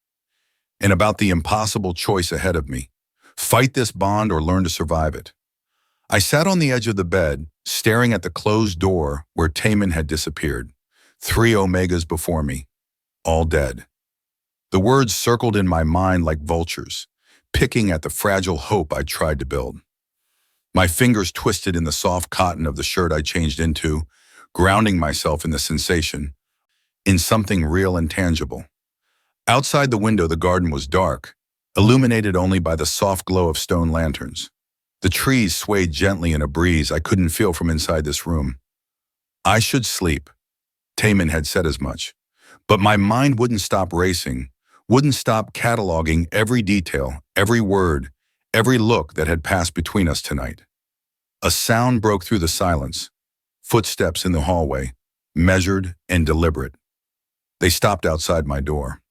and about the impossible choice ahead of me: fight this bond or learn to survive it. I sat on the edge of the bed, staring at the closed door where Taemin had disappeared. 3 Omegas before me, all dead. The words circled in my mind like vultures, picking at the fragile hope I tried to build. My fingers twisted in the soft cotton of the shirt I changed into, grounding myself in the sensation, in something real and tangible. Outside the window, the garden was dark, illuminated only by the soft glow of stone lanterns. The trees swayed gently in a breeze I couldn't feel from inside this room. I should sleep. Taemin had said as much. But my mind wouldn't stop racing, wouldn't stop cataloging every detail, every word, every look that had passed between us tonight. A sound broke through the silence. Footsteps in the hallway, measured and deliberate. They stopped outside my door.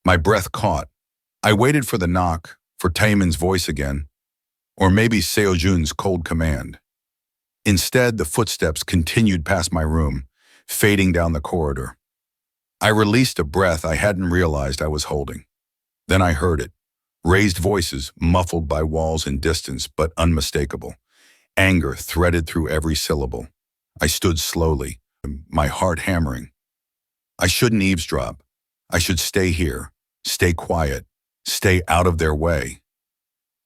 My breath caught. I waited for the knock, for Taemin's voice again, or maybe Seojun's cold command. Instead, the footsteps continued past my room, fading down the corridor. I released a breath I hadn't realized I was holding. Then I heard it. Raised voices, muffled by walls and distance, but unmistakable. Anger threaded through every syllable. I stood slowly, my heart hammering. I shouldn't eavesdrop. I should stay here, stay quiet, stay out of their way.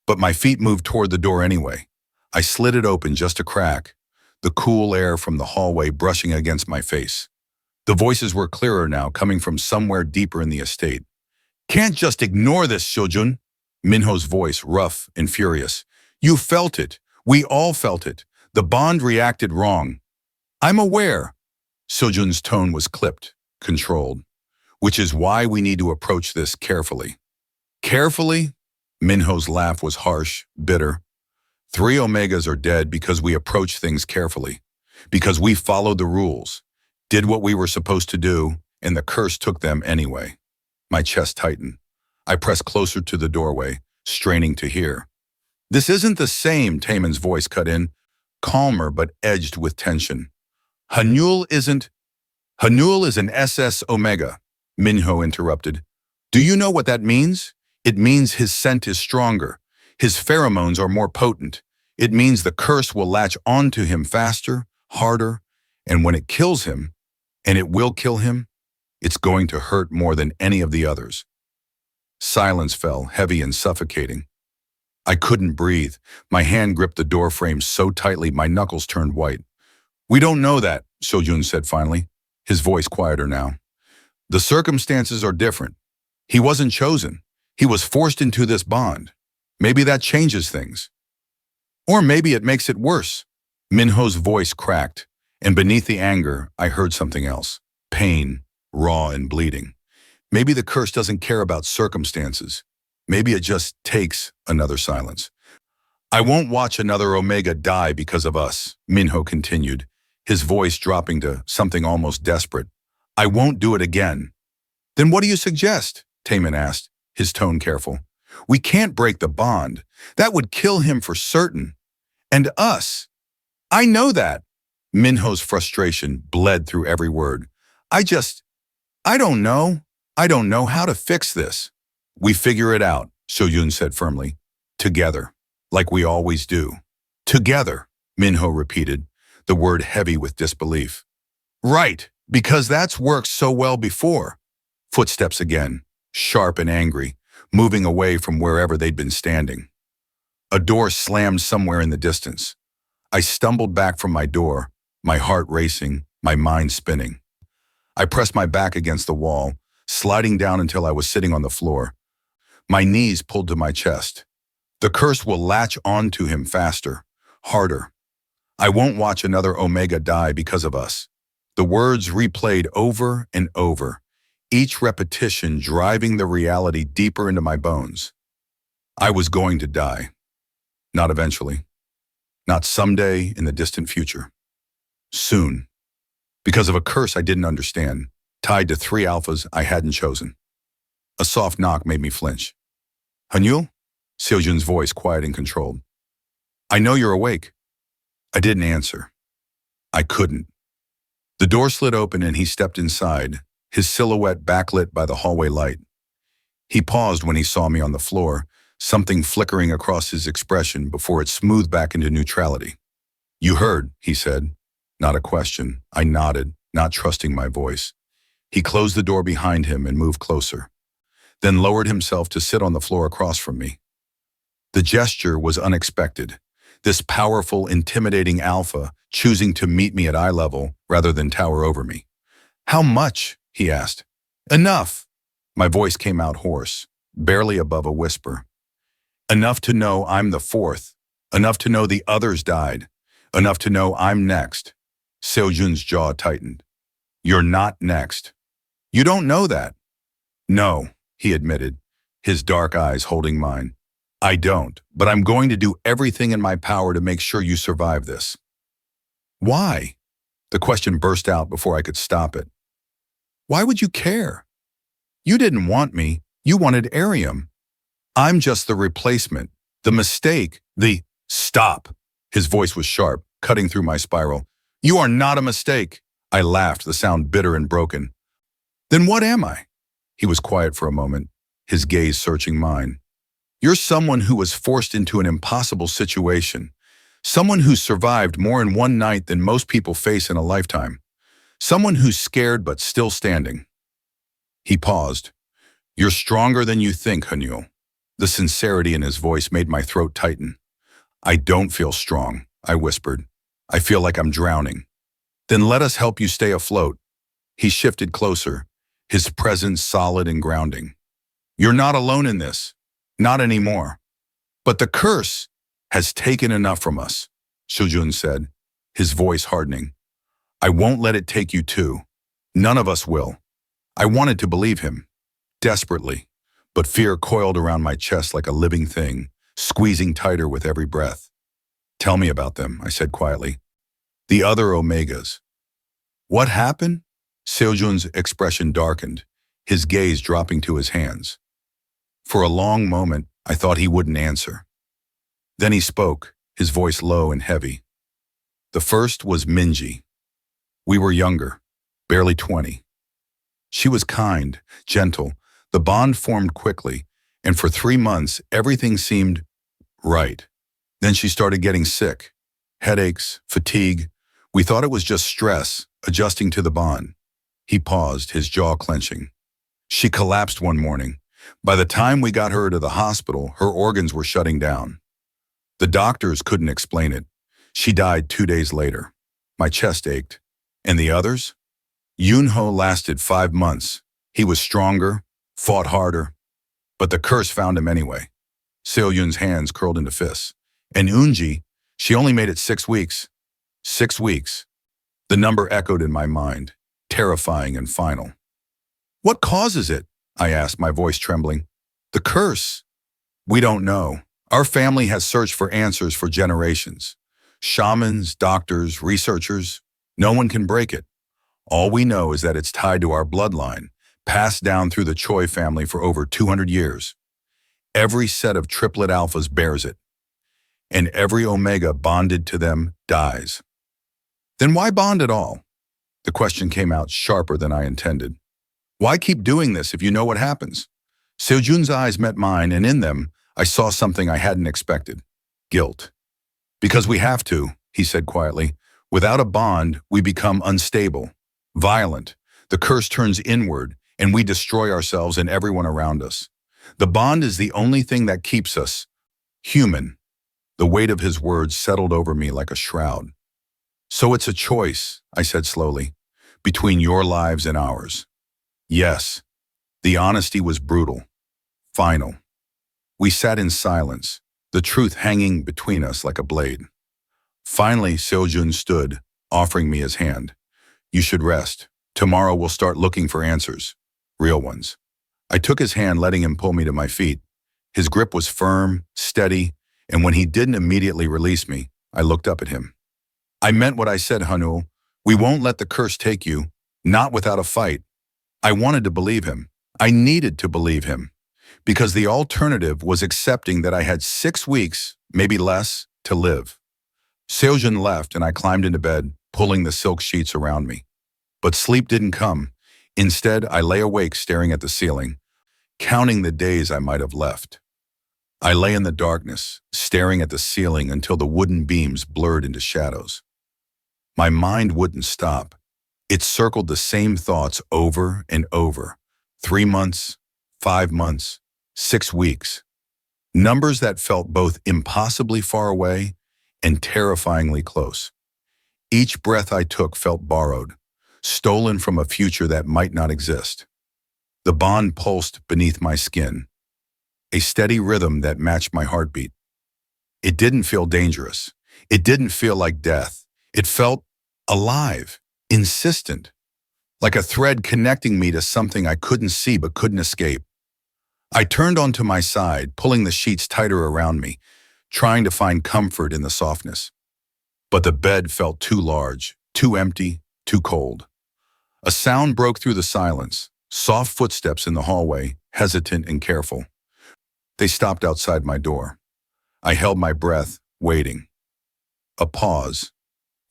But my feet moved toward the door anyway. I slid it open just a crack, the cool air from the hallway brushing against my face. The voices were clearer now, coming from somewhere deeper in the estate. Can't just ignore this, Seojun. Minho's voice, rough and furious. You felt it. We all felt it. The bond reacted wrong. I'm aware. Seojun's tone was clipped, controlled. Which is why we need to approach this carefully. Carefully? Minho's laugh was harsh, bitter. 3 Omegas are dead because we approach things carefully. Because we followed the rules, did what we were supposed to do, and the curse took them anyway. My chest tightened. I pressed closer to the doorway, straining to hear. This isn't the same, Taemin's voice cut in, calmer but edged with tension. Hanul is an SS Omega, Minho interrupted. Do you know what that means? It means his scent is stronger. His pheromones are more potent. It means the curse will latch onto him faster, harder, and when it kills him, and it will kill him, it's going to hurt more than any of the others. Silence fell, heavy and suffocating. I couldn't breathe. My hand gripped the door frame so tightly my knuckles turned white. We don't know that, Seojun said finally, his voice quieter now. The circumstances are different. He wasn't chosen. He was forced into this bond. Maybe that changes things. Or maybe it makes it worse. Minho's voice cracked, and beneath the anger, I heard something else. Pain, raw and bleeding. Maybe the curse doesn't care about circumstances. Maybe it just takes another silence. I won't watch another Omega die because of us, Minho continued, his voice dropping to something almost desperate. I won't do it again. Then what do you suggest? Taemin asked, his tone careful. We can't break the bond. That would kill him for certain. And us. I know that. Minho's frustration bled through every word. I just, I don't know. I don't know how to fix this. We figure it out, Seojun said firmly. Together, like we always do. Together, Minho repeated, the word heavy with disbelief. Right, because that's worked so well before. Footsteps again, sharp and angry, moving away from wherever they'd been standing. A door slammed somewhere in the distance. I stumbled back from my door, my heart racing, my mind spinning. I pressed my back against the wall, sliding down until I was sitting on the floor. My knees pulled to my chest. The curse will latch on to him faster, harder. I won't watch another Omega die because of us. The words replayed over and over, each repetition driving the reality deeper into my bones. I was going to die. Not eventually. Not someday in the distant future. Soon. Because of a curse I didn't understand, tied to 3 alphas I hadn't chosen. A soft knock made me flinch. Hanyul? Seojun's voice quiet and controlled. I know you're awake. I didn't answer. I couldn't. The door slid open and he stepped inside, his silhouette backlit by the hallway light. He paused when he saw me on the floor, something flickering across his expression before it smoothed back into neutrality. You heard, he said. Not a question. I nodded, not trusting my voice. He closed the door behind him and moved closer, then lowered himself to sit on the floor across from me. The gesture was unexpected. This powerful, intimidating alpha choosing to meet me at eye level rather than tower over me. How much? He asked. Enough. My voice came out hoarse, barely above a whisper. Enough to know I'm the 4th. Enough to know the others died. Enough to know I'm next. Seojun's jaw tightened. You're not next. You don't know that. No, he admitted, his dark eyes holding mine. I don't, but I'm going to do everything in my power to make sure you survive this. Why? The question burst out before I could stop it. Why would you care? You didn't want me. You wanted Arium. I'm just the replacement, the mistake, the stop. His voice was sharp, cutting through my spiral. You are not a mistake. I laughed, the sound bitter and broken. Then what am I? He was quiet for a moment, his gaze searching mine. You're someone who was forced into an impossible situation. Someone who survived more in one night than most people face in a lifetime. Someone who's scared but still standing. He paused. You're stronger than you think, Hanyul. The sincerity in his voice made my throat tighten. I don't feel strong, I whispered. I feel like I'm drowning. Then let us help you stay afloat. He shifted closer, his presence solid and grounding. You're not alone in this. Not anymore. But the curse has taken enough from us, Seojun said, his voice hardening. I won't let it take you too. None of us will. I wanted to believe him, desperately, but fear coiled around my chest like a living thing, squeezing tighter with every breath. Tell me about them, I said quietly. The other Omegas. What happened? Seojun's expression darkened, his gaze dropping to his hands. For a long moment, I thought he wouldn't answer. Then he spoke, his voice low and heavy. The first was Minji. We were younger, barely 20. She was kind, gentle. The bond formed quickly, and for 3 months, everything seemed right. Then she started getting sick. Headaches, fatigue. We thought it was just stress, adjusting to the bond. He paused, his jaw clenching. She collapsed one morning. By the time we got her to the hospital, her organs were shutting down. The doctors couldn't explain it. She died 2 days later. My chest ached. And the others? Yunho lasted 5 months. He was stronger, fought harder. But the curse found him anyway. Seoyun's hands curled into fists. And Unji, she only made it 6 weeks. 6 weeks. The number echoed in my mind, terrifying and final. What causes it? I asked, my voice trembling. The curse. We don't know. Our family has searched for answers for generations. Shamans, doctors, researchers. No one can break it. All we know is that it's tied to our bloodline, passed down through the Choi family for over 200 years. Every set of triplet alphas bears it. And every omega bonded to them dies. Then why bond at all? The question came out sharper than I intended. Why keep doing this if you know what happens? Seojun's eyes met mine, and in them, I saw something I hadn't expected. Guilt. Because we have to, he said quietly. Without a bond, we become unstable, violent. The curse turns inward, and we destroy ourselves and everyone around us. The bond is the only thing that keeps us human. The weight of his words settled over me like a shroud. So it's a choice, I said slowly, between your lives and ours. Yes. The honesty was brutal, final. We sat in silence, the truth hanging between us like a blade. Finally, Seojun stood, offering me his hand. You should rest. Tomorrow we'll start looking for answers, real ones. I took his hand, letting him pull me to my feet. His grip was firm, steady, and when he didn't immediately release me, I looked up at him. I meant what I said, Hanul. We won't let the curse take you, not without a fight. I wanted to believe him. I needed to believe him. Because the alternative was accepting that I had 6 weeks, maybe less, to live. Seojun left and I climbed into bed, pulling the silk sheets around me. But sleep didn't come. Instead, I lay awake staring at the ceiling, counting the days I might have left. I lay in the darkness, staring at the ceiling until the wooden beams blurred into shadows. My mind wouldn't stop. It circled the same thoughts over and over. 3 months, 5 months, 6 weeks. Numbers that felt both impossibly far away and terrifyingly close. Each breath I took felt borrowed, stolen from a future that might not exist. The bond pulsed beneath my skin, a steady rhythm that matched my heartbeat. It didn't feel dangerous. It didn't feel like death. It felt alive, insistent, like a thread connecting me to something I couldn't see but couldn't escape. I turned onto my side, pulling the sheets tighter around me, trying to find comfort in the softness. But the bed felt too large, too empty, too cold. A sound broke through the silence, soft footsteps in the hallway, hesitant and careful. They stopped outside my door. I held my breath, waiting. A pause,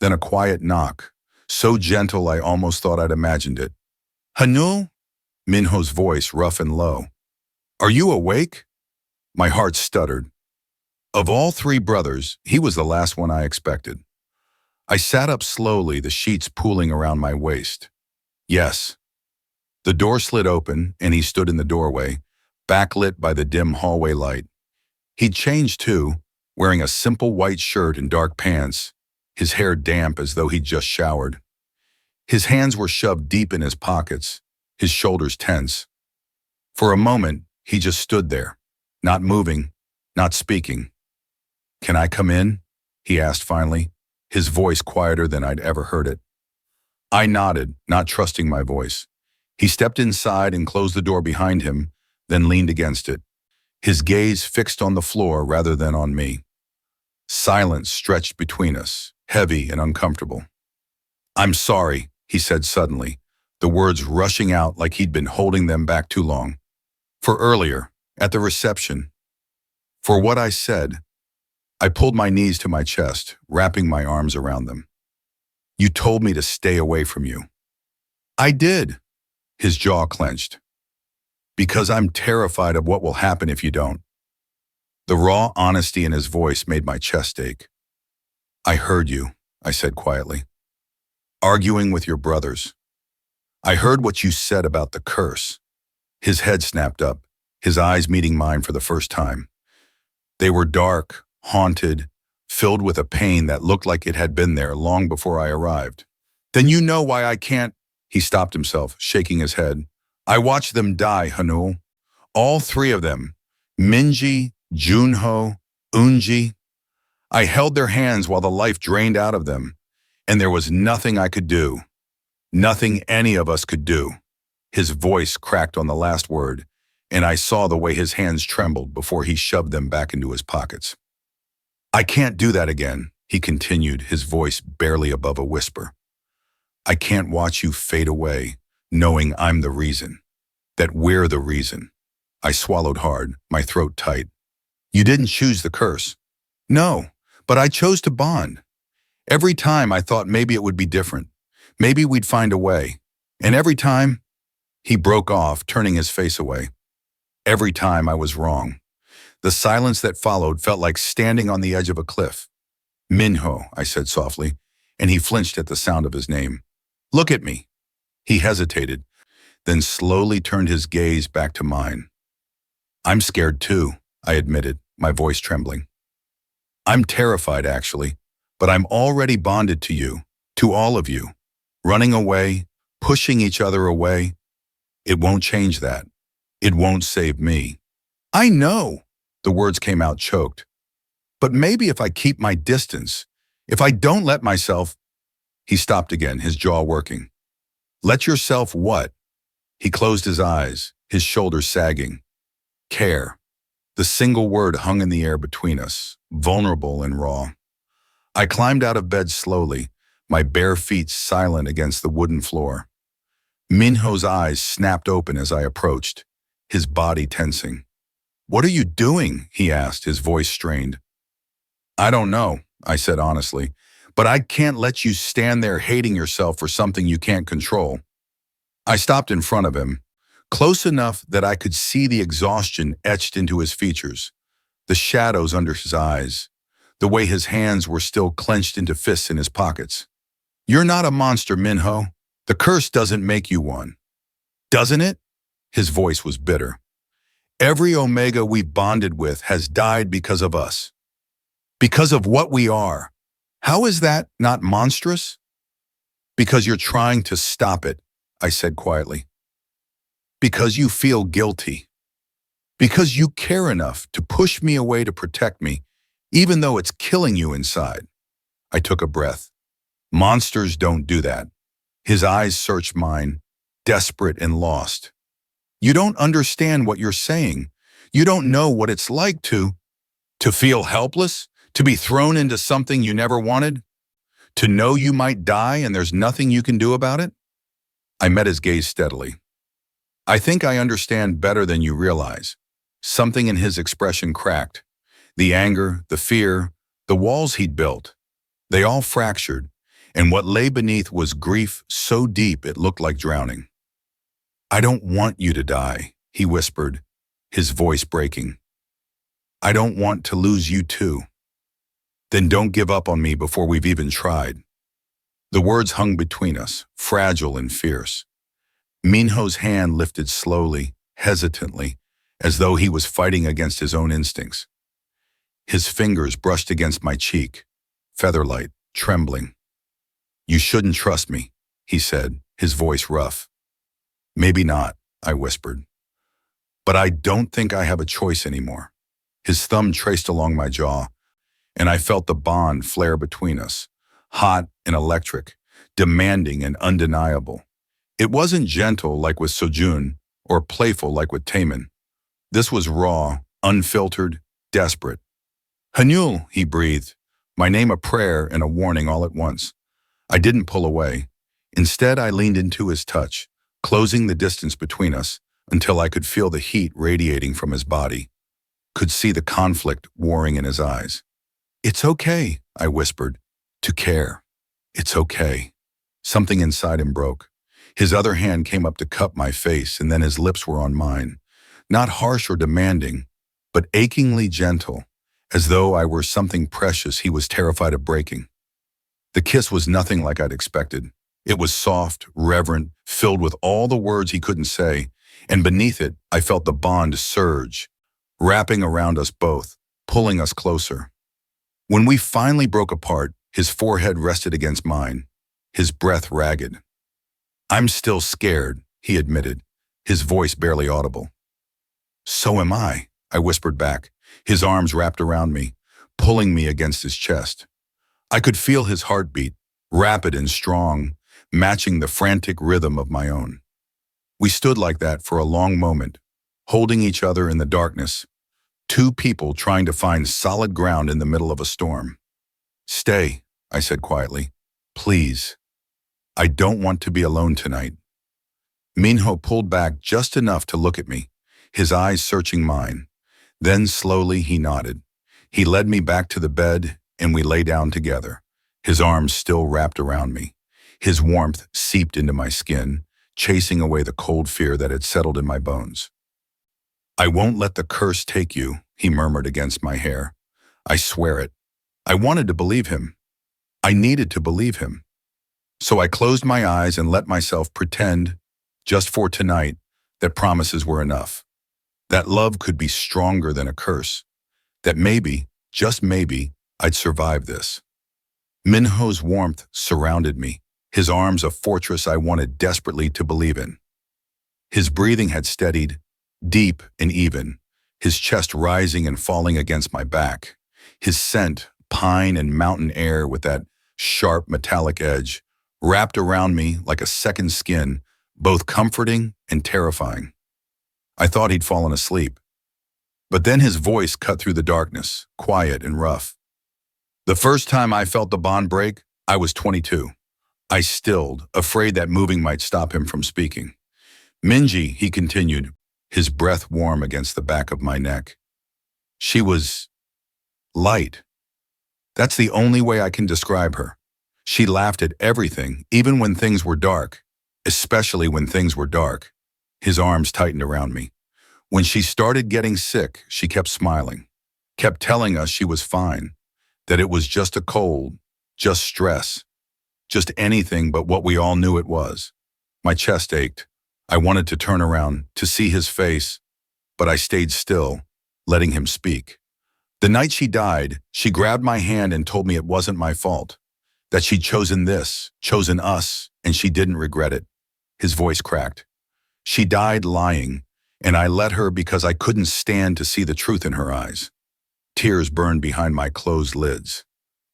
then a quiet knock, so gentle I almost thought I'd imagined it. Hanul? Minho's voice, rough and low. Are you awake? My heart stuttered. Of all 3 brothers, he was the last one I expected. I sat up slowly, the sheets pooling around my waist. Yes. The door slid open, and he stood in the doorway, backlit by the dim hallway light. He'd changed too, wearing a simple white shirt and dark pants, his hair damp as though he'd just showered. His hands were shoved deep in his pockets, his shoulders tense. For a moment, he just stood there, not moving, not speaking. Can I come in? He asked finally, his voice quieter than I'd ever heard it. I nodded, not trusting my voice. He stepped inside and closed the door behind him, then leaned against it, his gaze fixed on the floor rather than on me. Silence stretched between us, heavy and uncomfortable. I'm sorry, he said suddenly, the words rushing out like he'd been holding them back too long. For earlier, at the reception. For what I said. I pulled my knees to my chest, wrapping my arms around them. You told me to stay away from you. I did. His jaw clenched. Because I'm terrified of what will happen if you don't. The raw honesty in his voice made my chest ache. I heard you, I said quietly. Arguing with your brothers. I heard what you said about the curse. His head snapped up, his eyes meeting mine for the first time. They were dark, haunted, filled with a pain that looked like it had been there long before I arrived. Then you know why I can't. He stopped himself, shaking his head. I watched them die, Hanul. All 3 of them. Minji, Junho, Unji. I held their hands while the life drained out of them, and there was nothing I could do. Nothing any of us could do. His voice cracked on the last word, and I saw the way his hands trembled before he shoved them back into his pockets. I can't do that again, he continued, his voice barely above a whisper. I can't watch you fade away, knowing I'm the reason, that we're the reason. I swallowed hard, my throat tight. You didn't choose the curse. No, but I chose to bond. Every time I thought maybe it would be different. Maybe we'd find a way. And every time, he broke off, turning his face away. Every time I was wrong. The silence that followed felt like standing on the edge of a cliff. Minho, I said softly, and he flinched at the sound of his name. Look at me. He hesitated, then slowly turned his gaze back to mine. I'm scared too, I admitted, my voice trembling. I'm terrified, actually, but I'm already bonded to you, to all of you. Running away, pushing each other away, it won't change that. It won't save me. I know, the words came out choked. But maybe if I keep my distance, if I don't let myself… He stopped again, his jaw working. Let yourself what? He closed his eyes, his shoulders sagging. Care. The single word hung in the air between us, vulnerable and raw. I climbed out of bed slowly, my bare feet silent against the wooden floor. Minho's eyes snapped open as I approached, his body tensing. What are you doing? He asked, his voice strained. I don't know, I said honestly, but I can't let you stand there hating yourself for something you can't control. I stopped in front of him, close enough that I could see the exhaustion etched into his features, the shadows under his eyes, the way his hands were still clenched into fists in his pockets. You're not a monster, Minho. The curse doesn't make you one. Doesn't it? His voice was bitter. Every Omega we've bonded with has died because of us. Because of what we are. How is that not monstrous? Because you're trying to stop it, I said quietly. Because you feel guilty. Because you care enough to push me away to protect me, even though it's killing you inside. I took a breath. Monsters don't do that. His eyes searched mine, desperate and lost. You don't understand what you're saying. You don't know what it's like to feel helpless, to be thrown into something you never wanted, to know you might die and there's nothing you can do about it. I met his gaze steadily. I think I understand better than you realize. Something in his expression cracked. The anger, the fear, the walls he'd built. They all fractured, and what lay beneath was grief so deep it looked like drowning. I don't want you to die, he whispered, his voice breaking. I don't want to lose you too. Then don't give up on me before we've even tried. The words hung between us, fragile and fierce. Minho's hand lifted slowly, hesitantly, as though he was fighting against his own instincts. His fingers brushed against my cheek, featherlight, trembling. You shouldn't trust me, he said, his voice rough. Maybe not, I whispered. But I don't think I have a choice anymore. His thumb traced along my jaw, and I felt the bond flare between us, hot and electric, demanding and undeniable. It wasn't gentle like with Seojun, or playful like with Taemin. This was raw, unfiltered, desperate. Hanyul, he breathed, my name a prayer and a warning all at once. I didn't pull away. Instead, I leaned into his touch, closing the distance between us until I could feel the heat radiating from his body, could see the conflict warring in his eyes. It's okay, I whispered, to care. It's okay. Something inside him broke. His other hand came up to cup my face, and then his lips were on mine. Not harsh or demanding, but achingly gentle, as though I were something precious he was terrified of breaking. The kiss was nothing like I'd expected. It was soft, reverent, filled with all the words he couldn't say, and beneath it, I felt the bond surge, wrapping around us both, pulling us closer. When we finally broke apart, his forehead rested against mine, his breath ragged. I'm still scared, he admitted, his voice barely audible. So am I whispered back, his arms wrapped around me, pulling me against his chest. I could feel his heartbeat, rapid and strong, matching the frantic rhythm of my own. We stood like that for a long moment, holding each other in the darkness, two people trying to find solid ground in the middle of a storm. Stay, I said quietly. Please. I don't want to be alone tonight. Minho pulled back just enough to look at me, his eyes searching mine. Then slowly he nodded. He led me back to the bed, and we lay down together, his arms still wrapped around me. His warmth seeped into my skin, chasing away the cold fear that had settled in my bones. "I won't let the curse take you," he murmured against my hair. "I swear it." I wanted to believe him. I needed to believe him. So I closed my eyes and let myself pretend, just for tonight, that promises were enough. That love could be stronger than a curse. That maybe, just maybe, I'd survive this. Minho's warmth surrounded me, his arms a fortress I wanted desperately to believe in. His breathing had steadied, deep and even, his chest rising and falling against my back. His scent, pine and mountain air with that sharp metallic edge, wrapped around me like a second skin, both comforting and terrifying. I thought he'd fallen asleep. But then his voice cut through the darkness, quiet and rough. "The first time I felt the bond break, I was 22. I stilled, afraid that moving might stop him from speaking. "Minji," he continued, his breath warm against the back of my neck. "She was light. That's the only way I can describe her. She laughed at everything, even when things were dark, especially when things were dark." His arms tightened around me. "When she started getting sick, she kept smiling, kept telling us she was fine, that it was just a cold, just stress, just anything but what we all knew it was." My chest ached. I wanted to turn around, to see his face, but I stayed still, letting him speak. "The night she died, she grabbed my hand and told me it wasn't my fault, that she'd chosen this, chosen us, and she didn't regret it." His voice cracked. "She died lying, and I let her because I couldn't stand to see the truth in her eyes." Tears burned behind my closed lids.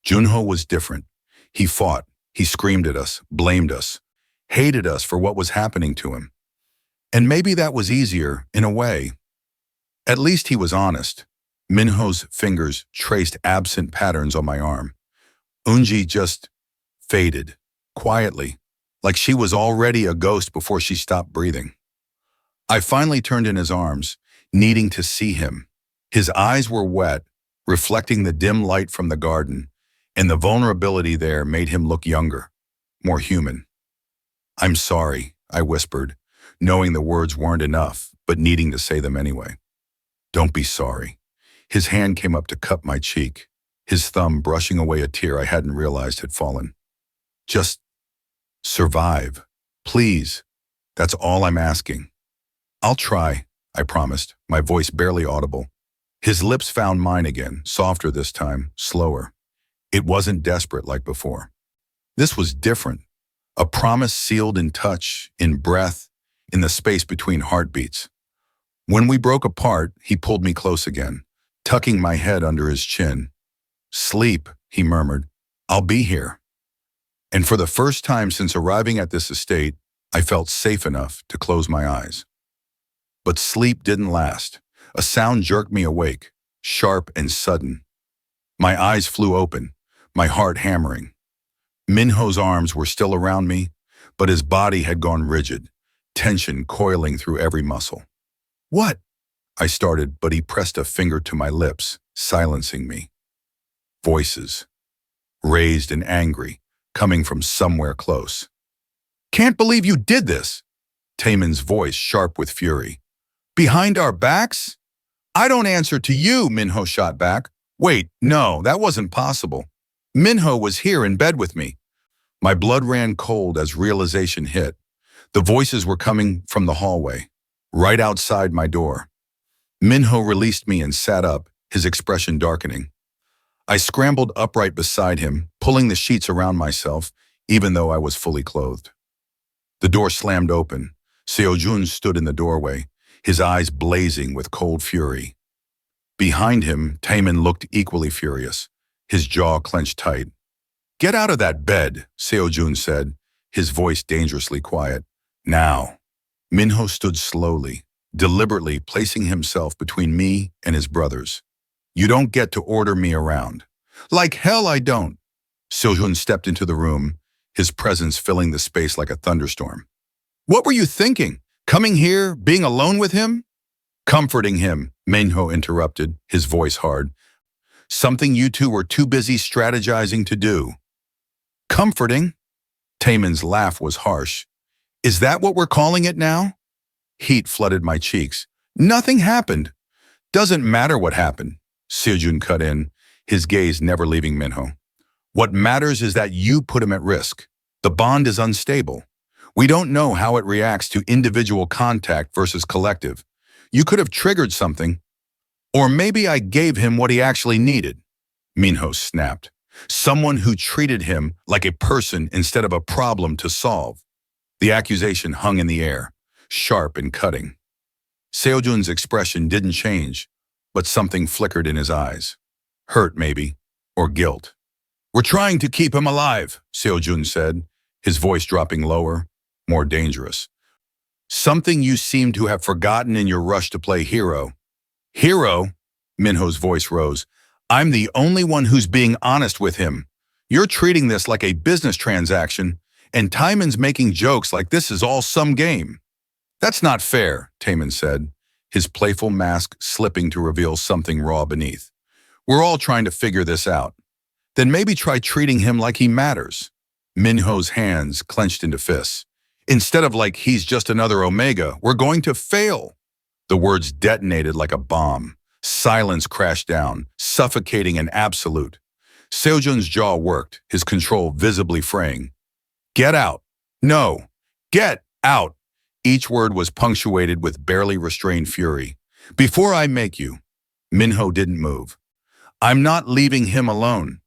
Junho was different. He fought, he screamed at us, blamed us, hated us for what was happening to him. And maybe that was easier, in a way. At least he was honest. Minho's fingers traced absent patterns on my arm. Unji just faded, quietly, like she was already a ghost before she stopped breathing. I finally turned in his arms, needing to see him. His eyes were wet, reflecting the dim light from the garden, and the vulnerability there made him look younger, more human. "I'm sorry," I whispered, knowing the words weren't enough, but needing to say them anyway. "Don't be sorry." His hand came up to cup my cheek, his thumb brushing away a tear I hadn't realized had fallen. "Just survive. Please. That's all I'm asking." "I'll try," I promised, my voice barely audible. His lips found mine again, softer this time, slower. It wasn't desperate like before. This was different. A promise sealed in touch, in breath, in the space between heartbeats. When we broke apart, he pulled me close again, tucking my head under his chin. "Sleep," he murmured. "I'll be here." And for the first time since arriving at this estate, I felt safe enough to close my eyes. But sleep didn't last. A sound jerked me awake, sharp and sudden. My eyes flew open, my heart hammering. Minho's arms were still around me, but his body had gone rigid, tension coiling through every muscle. "What?" I started, but he pressed a finger to my lips, silencing me. Voices, raised and angry, coming from somewhere close. "Can't believe you did this!" Taemin's voice sharp with fury. "Behind our backs?" "I don't answer to you," Minho shot back. "Wait, no, that wasn't possible. Minho was here in bed with me." My blood ran cold as realization hit. The voices were coming from the hallway, right outside my door. Minho released me and sat up, his expression darkening. I scrambled upright beside him, pulling the sheets around myself, even though I was fully clothed. The door slammed open. Seojun stood in the doorway, his eyes blazing with cold fury. Behind him, Taemin looked equally furious, his jaw clenched tight. "Get out of that bed," Seojun said, his voice dangerously quiet. "Now." Minho stood slowly, deliberately placing himself between me and his brothers. "You don't get to order me around." "Like hell I don't." Seojun stepped into the room, his presence filling the space like a thunderstorm. "What were you thinking? Coming here, being alone with him?" "Comforting him," Minho interrupted, his voice hard. "Something you two were too busy strategizing to do." Comforting? Taemin's laugh was harsh. Is that what we're calling it now? Heat flooded my cheeks. Nothing happened. Doesn't matter what happened. Seojun cut in, his gaze never leaving Minho. What matters is that you put him at risk. The bond is unstable. We don't know how it reacts to individual contact versus collective. You could have triggered something. Or maybe I gave him what he actually needed. Minho snapped. Someone who treated him like a person instead of a problem to solve. The accusation hung in the air, sharp and cutting. Seojun's expression didn't change, but something flickered in his eyes. Hurt, maybe, or guilt. We're trying to keep him alive, Seojun said, his voice dropping lower, more dangerous. Something you seem to have forgotten in your rush to play hero. Hero? Minho's voice rose. I'm the only one who's being honest with him. You're treating this like a business transaction, and Taemin's making jokes like this is all some game. That's not fair, Taemin said, his playful mask slipping to reveal something raw beneath. We're all trying to figure this out. Then maybe try treating him like he matters. Minho's hands clenched into fists. Instead of like he's just another Omega, we're going to fail. The words detonated like a bomb. Silence crashed down, suffocating and absolute. Seojun's jaw worked, his control visibly fraying. Get out. No. Get out. Each word was punctuated with barely restrained fury. Before I make you. Minho didn't move. I'm not leaving him alone.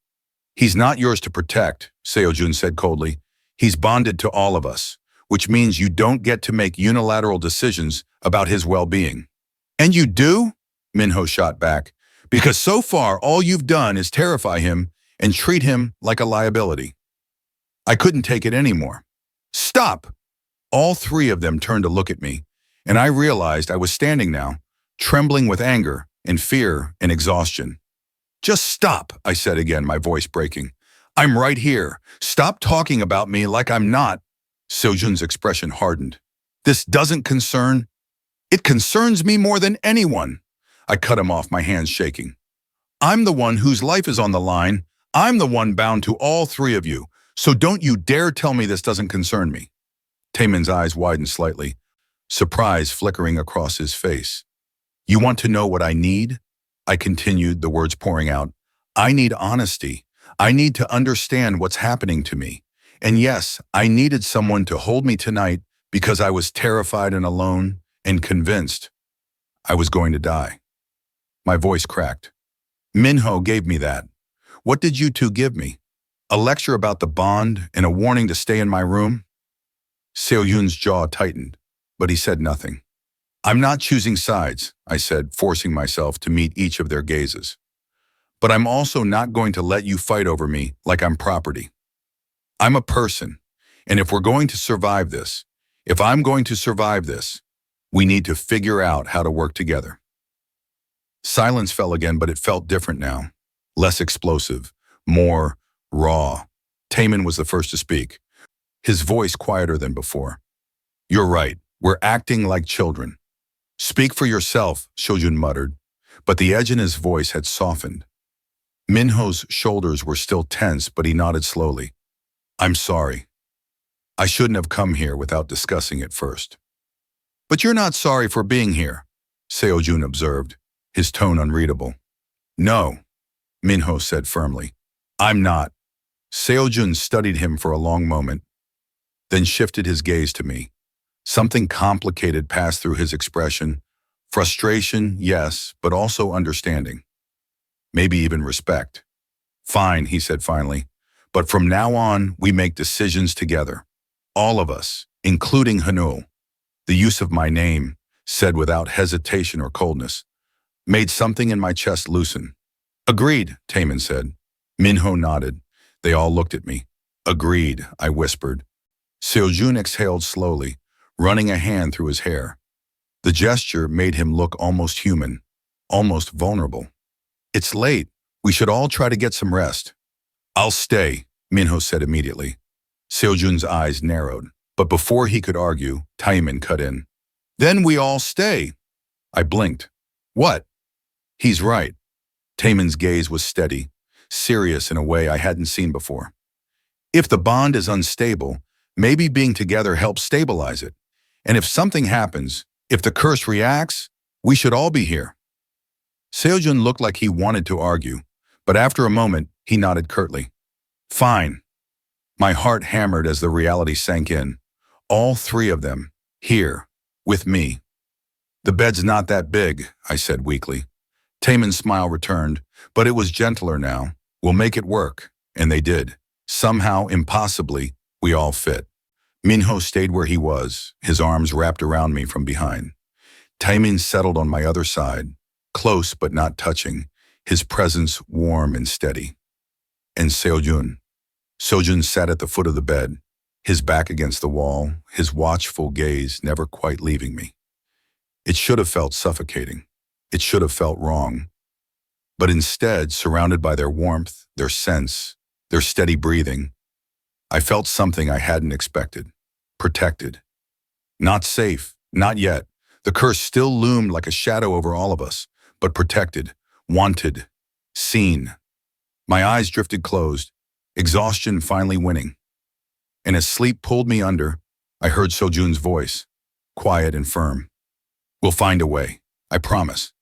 He's not yours to protect, Seojun said coldly. He's bonded to all of us, which means you don't get to make unilateral decisions about his well-being. And you do? Minho shot back. Because so far, all you've done is terrify him and treat him like a liability. I couldn't take it anymore. Stop! All three of them turned to look at me, and I realized I was standing now, trembling with anger and fear and exhaustion. Just stop, I said again, my voice breaking. I'm right here. Stop talking about me like I'm not. Seojun's expression hardened. This doesn't concern. It concerns me more than anyone. I cut him off, my hands shaking. I'm the one whose life is on the line. I'm the one bound to all three of you. So don't you dare tell me this doesn't concern me. Taemin's eyes widened slightly, surprise flickering across his face. You want to know what I need? I continued, the words pouring out. I need honesty. I need to understand what's happening to me. And yes, I needed someone to hold me tonight because I was terrified and alone and convinced I was going to die. My voice cracked. Minho gave me that. What did you two give me? A lecture about the bond and a warning to stay in my room? Seojun's jaw tightened, but he said nothing. I'm not choosing sides, I said, forcing myself to meet each of their gazes. But I'm also not going to let you fight over me like I'm property. I'm a person, and if we're going to survive this, if I'm going to survive this, we need to figure out how to work together. Silence fell again, but it felt different now. Less explosive, more raw. Taemin was the first to speak, his voice quieter than before. You're right, we're acting like children. Speak for yourself, Seojun muttered, but the edge in his voice had softened. Minho's shoulders were still tense, but he nodded slowly. I'm sorry. I shouldn't have come here without discussing it first. But you're not sorry for being here, Seojun observed, his tone unreadable. No, Minho said firmly. I'm not. Seojun studied him for a long moment, then shifted his gaze to me. Something complicated passed through his expression. Frustration, yes, but also understanding. Maybe even respect. Fine, he said finally. But from now on, we make decisions together. All of us, including Hanul. The use of my name, said without hesitation or coldness, made something in my chest loosen. Agreed, Taemin said. Minho nodded. They all looked at me. Agreed, I whispered. Seojun exhaled slowly, running a hand through his hair. The gesture made him look almost human, almost vulnerable. It's late. We should all try to get some rest. I'll stay, Minho said immediately. Seojun's eyes narrowed, but before he could argue, Taemin cut in. Then we all stay. I blinked. What? He's right. Taemin's gaze was steady, serious in a way I hadn't seen before. If the bond is unstable, maybe being together helps stabilize it. And if something happens, if the curse reacts, we should all be here. Seojun looked like he wanted to argue, but after a moment, he nodded curtly. Fine. My heart hammered as the reality sank in. All three of them, here, with me. The bed's not that big, I said weakly. Taemin's smile returned, but it was gentler now. We'll make it work. And they did. Somehow, impossibly, we all fit. Minho stayed where he was, his arms wrapped around me from behind. Taemin settled on my other side, close but not touching, his presence warm and steady. And Seojun. Seojun sat at the foot of the bed, his back against the wall, his watchful gaze never quite leaving me. It should have felt suffocating. It should have felt wrong. But instead, surrounded by their warmth, their sense, their steady breathing, I felt something I hadn't expected. Protected. Not safe, not yet. The curse still loomed like a shadow over all of us, but protected, wanted, seen. My eyes drifted closed, exhaustion finally winning. And as sleep pulled me under, I heard Seojun's voice, quiet and firm. We'll find a way, I promise.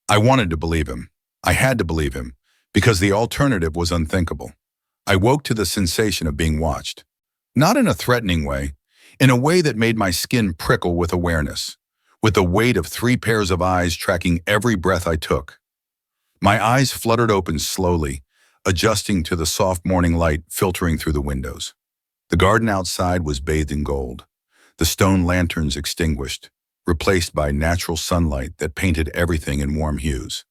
I wanted to believe him. I had to believe him, because the alternative was unthinkable. I woke to the sensation of being watched. Not in a threatening way, in a way that made my skin prickle with awareness, with the weight of 3 pairs of eyes tracking every breath I took. My eyes fluttered open slowly, adjusting to the soft morning light filtering through the windows. The garden outside was bathed in gold, the stone lanterns extinguished, replaced by natural sunlight that painted everything in warm hues.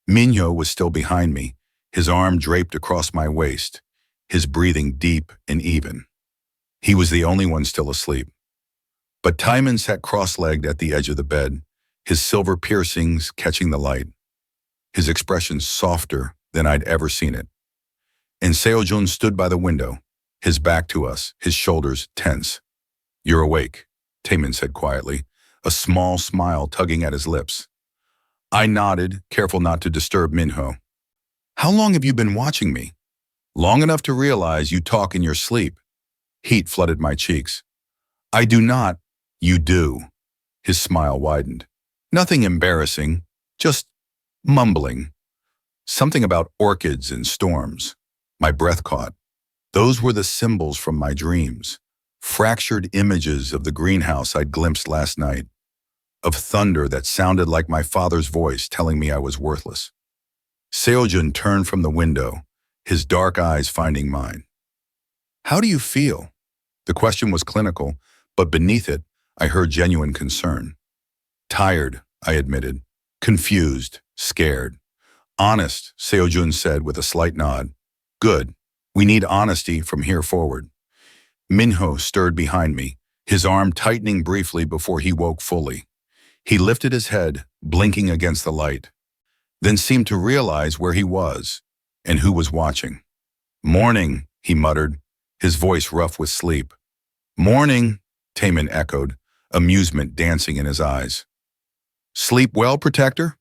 Minho was still behind me, his arm draped across my waist, his breathing deep and even. He was the only one still asleep. But Taemin sat cross-legged at the edge of the bed, his silver piercings catching the light, his expression softer than I'd ever seen it. And Seojun stood by the window, his back to us, his shoulders tense. You're awake, Taemin said quietly, a small smile tugging at his lips. I nodded, careful not to disturb Minho. How long have you been watching me? Long enough to realize you talk in your sleep. Heat flooded my cheeks. I do not. You do. His smile widened. Nothing embarrassing, just mumbling. Something about orchids and storms. My breath caught. Those were the symbols from my dreams. Fractured images of the greenhouse I'd glimpsed last night. Of thunder that sounded like my father's voice telling me I was worthless. Seojun turned from the window, his dark eyes finding mine. How do you feel? The question was clinical, but beneath it, I heard genuine concern. Tired, I admitted. Confused, scared. Honest, Seojun said with a slight nod. Good. We need honesty from here forward. Minho stirred behind me, his arm tightening briefly before he woke fully. He lifted his head, blinking against the light, then seemed to realize where he was and who was watching. Morning, he muttered, his voice rough with sleep. Morning, Taemin echoed, amusement dancing in his eyes. Sleep well, Protector?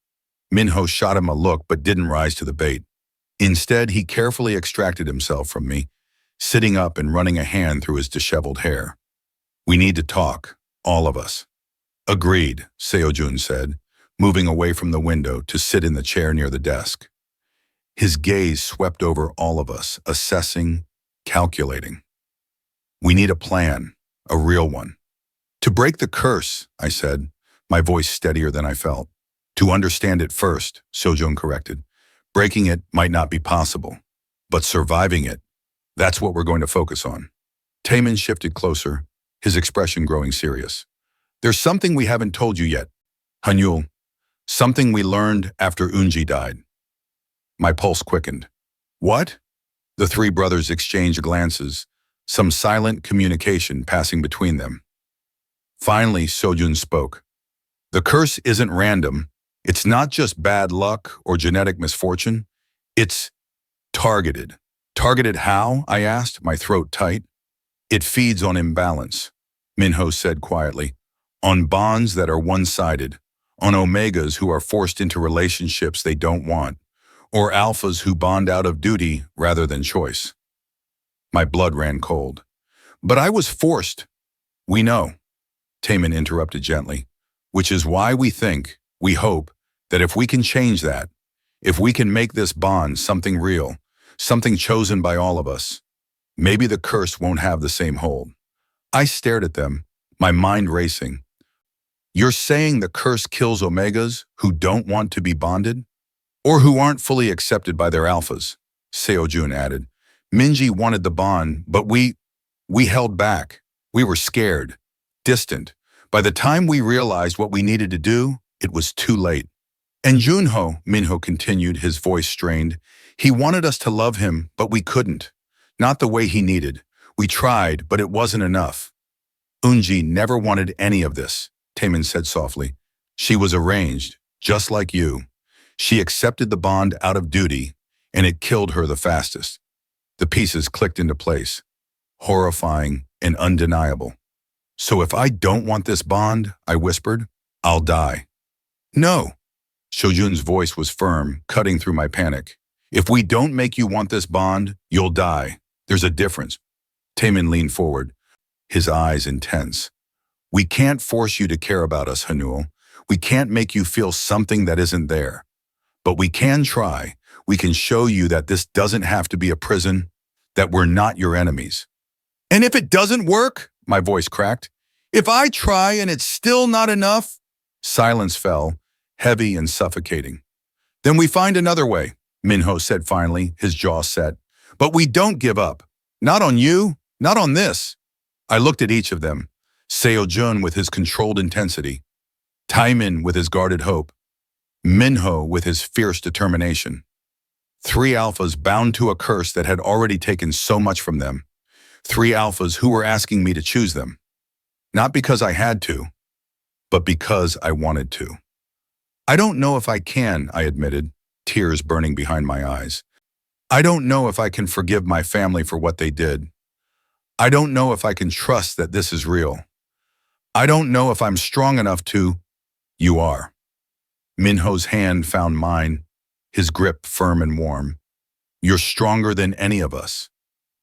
Minho shot him a look but didn't rise to the bait. Instead, he carefully extracted himself from me, sitting up and running a hand through his disheveled hair. We need to talk, all of us. Agreed, Seojun said, moving away from the window to sit in the chair near the desk. His gaze swept over all of us, assessing, calculating. We need a plan, a real one. To break the curse, I said, my voice steadier than I felt. To understand it first, Seojun corrected. Breaking it might not be possible, but surviving it, that's what we're going to focus on. Taemin shifted closer, his expression growing serious. There's something we haven't told you yet, Hanyul. Something we learned after Unji died. My pulse quickened. What? The 3 brothers exchanged glances, some silent communication passing between them. Finally, Seojun spoke. The curse isn't random. It's not just bad luck or genetic misfortune. It's targeted. Targeted how? I asked, my throat tight. It feeds on imbalance, Minho said quietly. On bonds that are one-sided, on omegas who are forced into relationships they don't want, or alphas who bond out of duty rather than choice. My blood ran cold. But I was forced. We know, Taemin interrupted gently, which is why we hope, that if we can change that, if we can make this bond something real, something chosen by all of us, maybe the curse won't have the same hold. I stared at them, my mind racing. You're saying the curse kills omegas who don't want to be bonded? Or who aren't fully accepted by their alphas, Seojun added. Minji wanted the bond, but we held back. We were scared, distant. By the time we realized what we needed to do, it was too late. And Junho, Minho continued, his voice strained, he wanted us to love him, but we couldn't. Not the way he needed. We tried, but it wasn't enough. Eunji never wanted any of this, Taemin said softly. She was arranged, just like you. She accepted the bond out of duty, and it killed her the fastest. The pieces clicked into place, horrifying and undeniable. So if I don't want this bond, I whispered, I'll die. No. Seojun's voice was firm, cutting through my panic. If we don't make you want this bond, you'll die. There's a difference. Taemin leaned forward, his eyes intense. We can't force you to care about us, Hanul. We can't make you feel something that isn't there. But we can try. We can show you that this doesn't have to be a prison, that we're not your enemies. And if it doesn't work, my voice cracked, if I try and it's still not enough, silence fell, heavy and suffocating. Then we find another way, Minho said finally, his jaw set. But we don't give up. Not on you, not on this. I looked at each of them, Seojun with his controlled intensity, Taemin with his guarded hope, Minho with his fierce determination. Three alphas bound to a curse that had already taken so much from them. Three alphas who were asking me to choose them. Not because I had to, but because I wanted to. I don't know if I can, I admitted, tears burning behind my eyes. I don't know if I can forgive my family for what they did. I don't know if I can trust that this is real. I don't know if I'm strong enough to. You are. Minho's hand found mine, his grip firm and warm. You're stronger than any of us.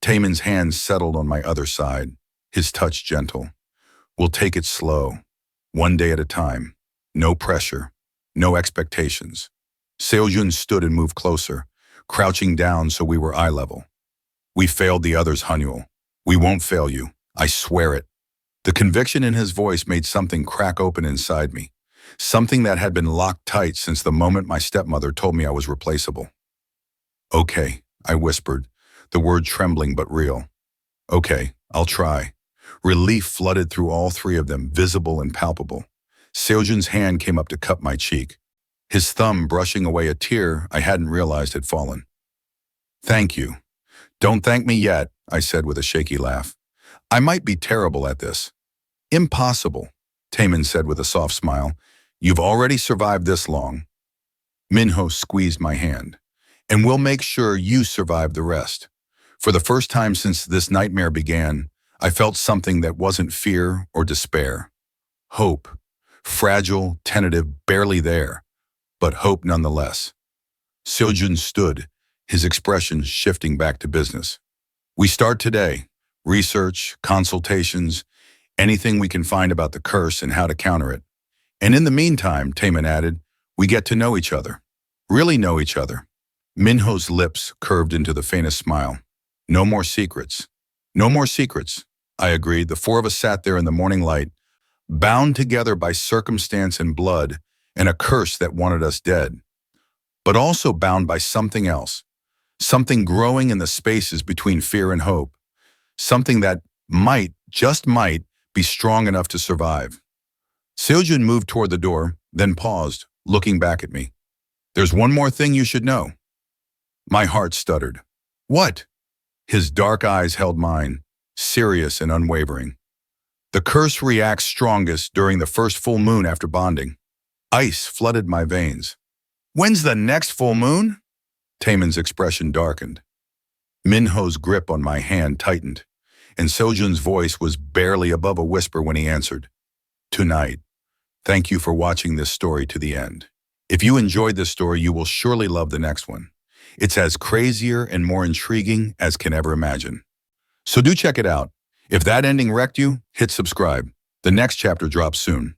Taemin's hand settled on my other side, his touch gentle. We'll take it slow, one day at a time. No pressure, no expectations. Seojun stood and moved closer, crouching down so we were eye level. We failed the others, Hanul. We won't fail you. I swear it. The conviction in his voice made something crack open inside me. Something that had been locked tight since the moment my stepmother told me I was replaceable. Okay, I whispered, the word trembling but real. Okay, I'll try. Relief flooded through all three of them, visible and palpable. Seojun's hand came up to cup my cheek, his thumb brushing away a tear I hadn't realized had fallen. Thank you. Don't thank me yet, I said with a shaky laugh. I might be terrible at this. Impossible, Taemin said with a soft smile. You've already survived this long. Minho squeezed my hand. And we'll make sure you survive the rest. For the first time since this nightmare began, I felt something that wasn't fear or despair. Hope. Fragile, tentative, barely there, but hope nonetheless. Seojun stood, his expression shifting back to business. We start today. Research, consultations, anything we can find about the curse and how to counter it. And in the meantime, Taemin added, we get to know each other. Really know each other. Minho's lips curved into the faintest smile. No more secrets. No more secrets, I agreed. The four of us sat there in the morning light, bound together by circumstance and blood and a curse that wanted us dead, but also bound by something else, something growing in the spaces between fear and hope, something that might, just might, be strong enough to survive. Seojun moved toward the door, then paused, looking back at me. There's one more thing you should know. My heart stuttered. What? His dark eyes held mine, serious and unwavering. The curse reacts strongest during the first full moon after bonding. Ice flooded my veins. When's the next full moon? Taemin's expression darkened. Minho's grip on my hand tightened, and Seojun's voice was barely above a whisper when he answered. Tonight. Thank you for watching this story to the end. If you enjoyed this story, you will surely love the next one. It's as crazier and more intriguing as can ever imagine. So do check it out. If that ending wrecked you, hit subscribe. The next chapter drops soon.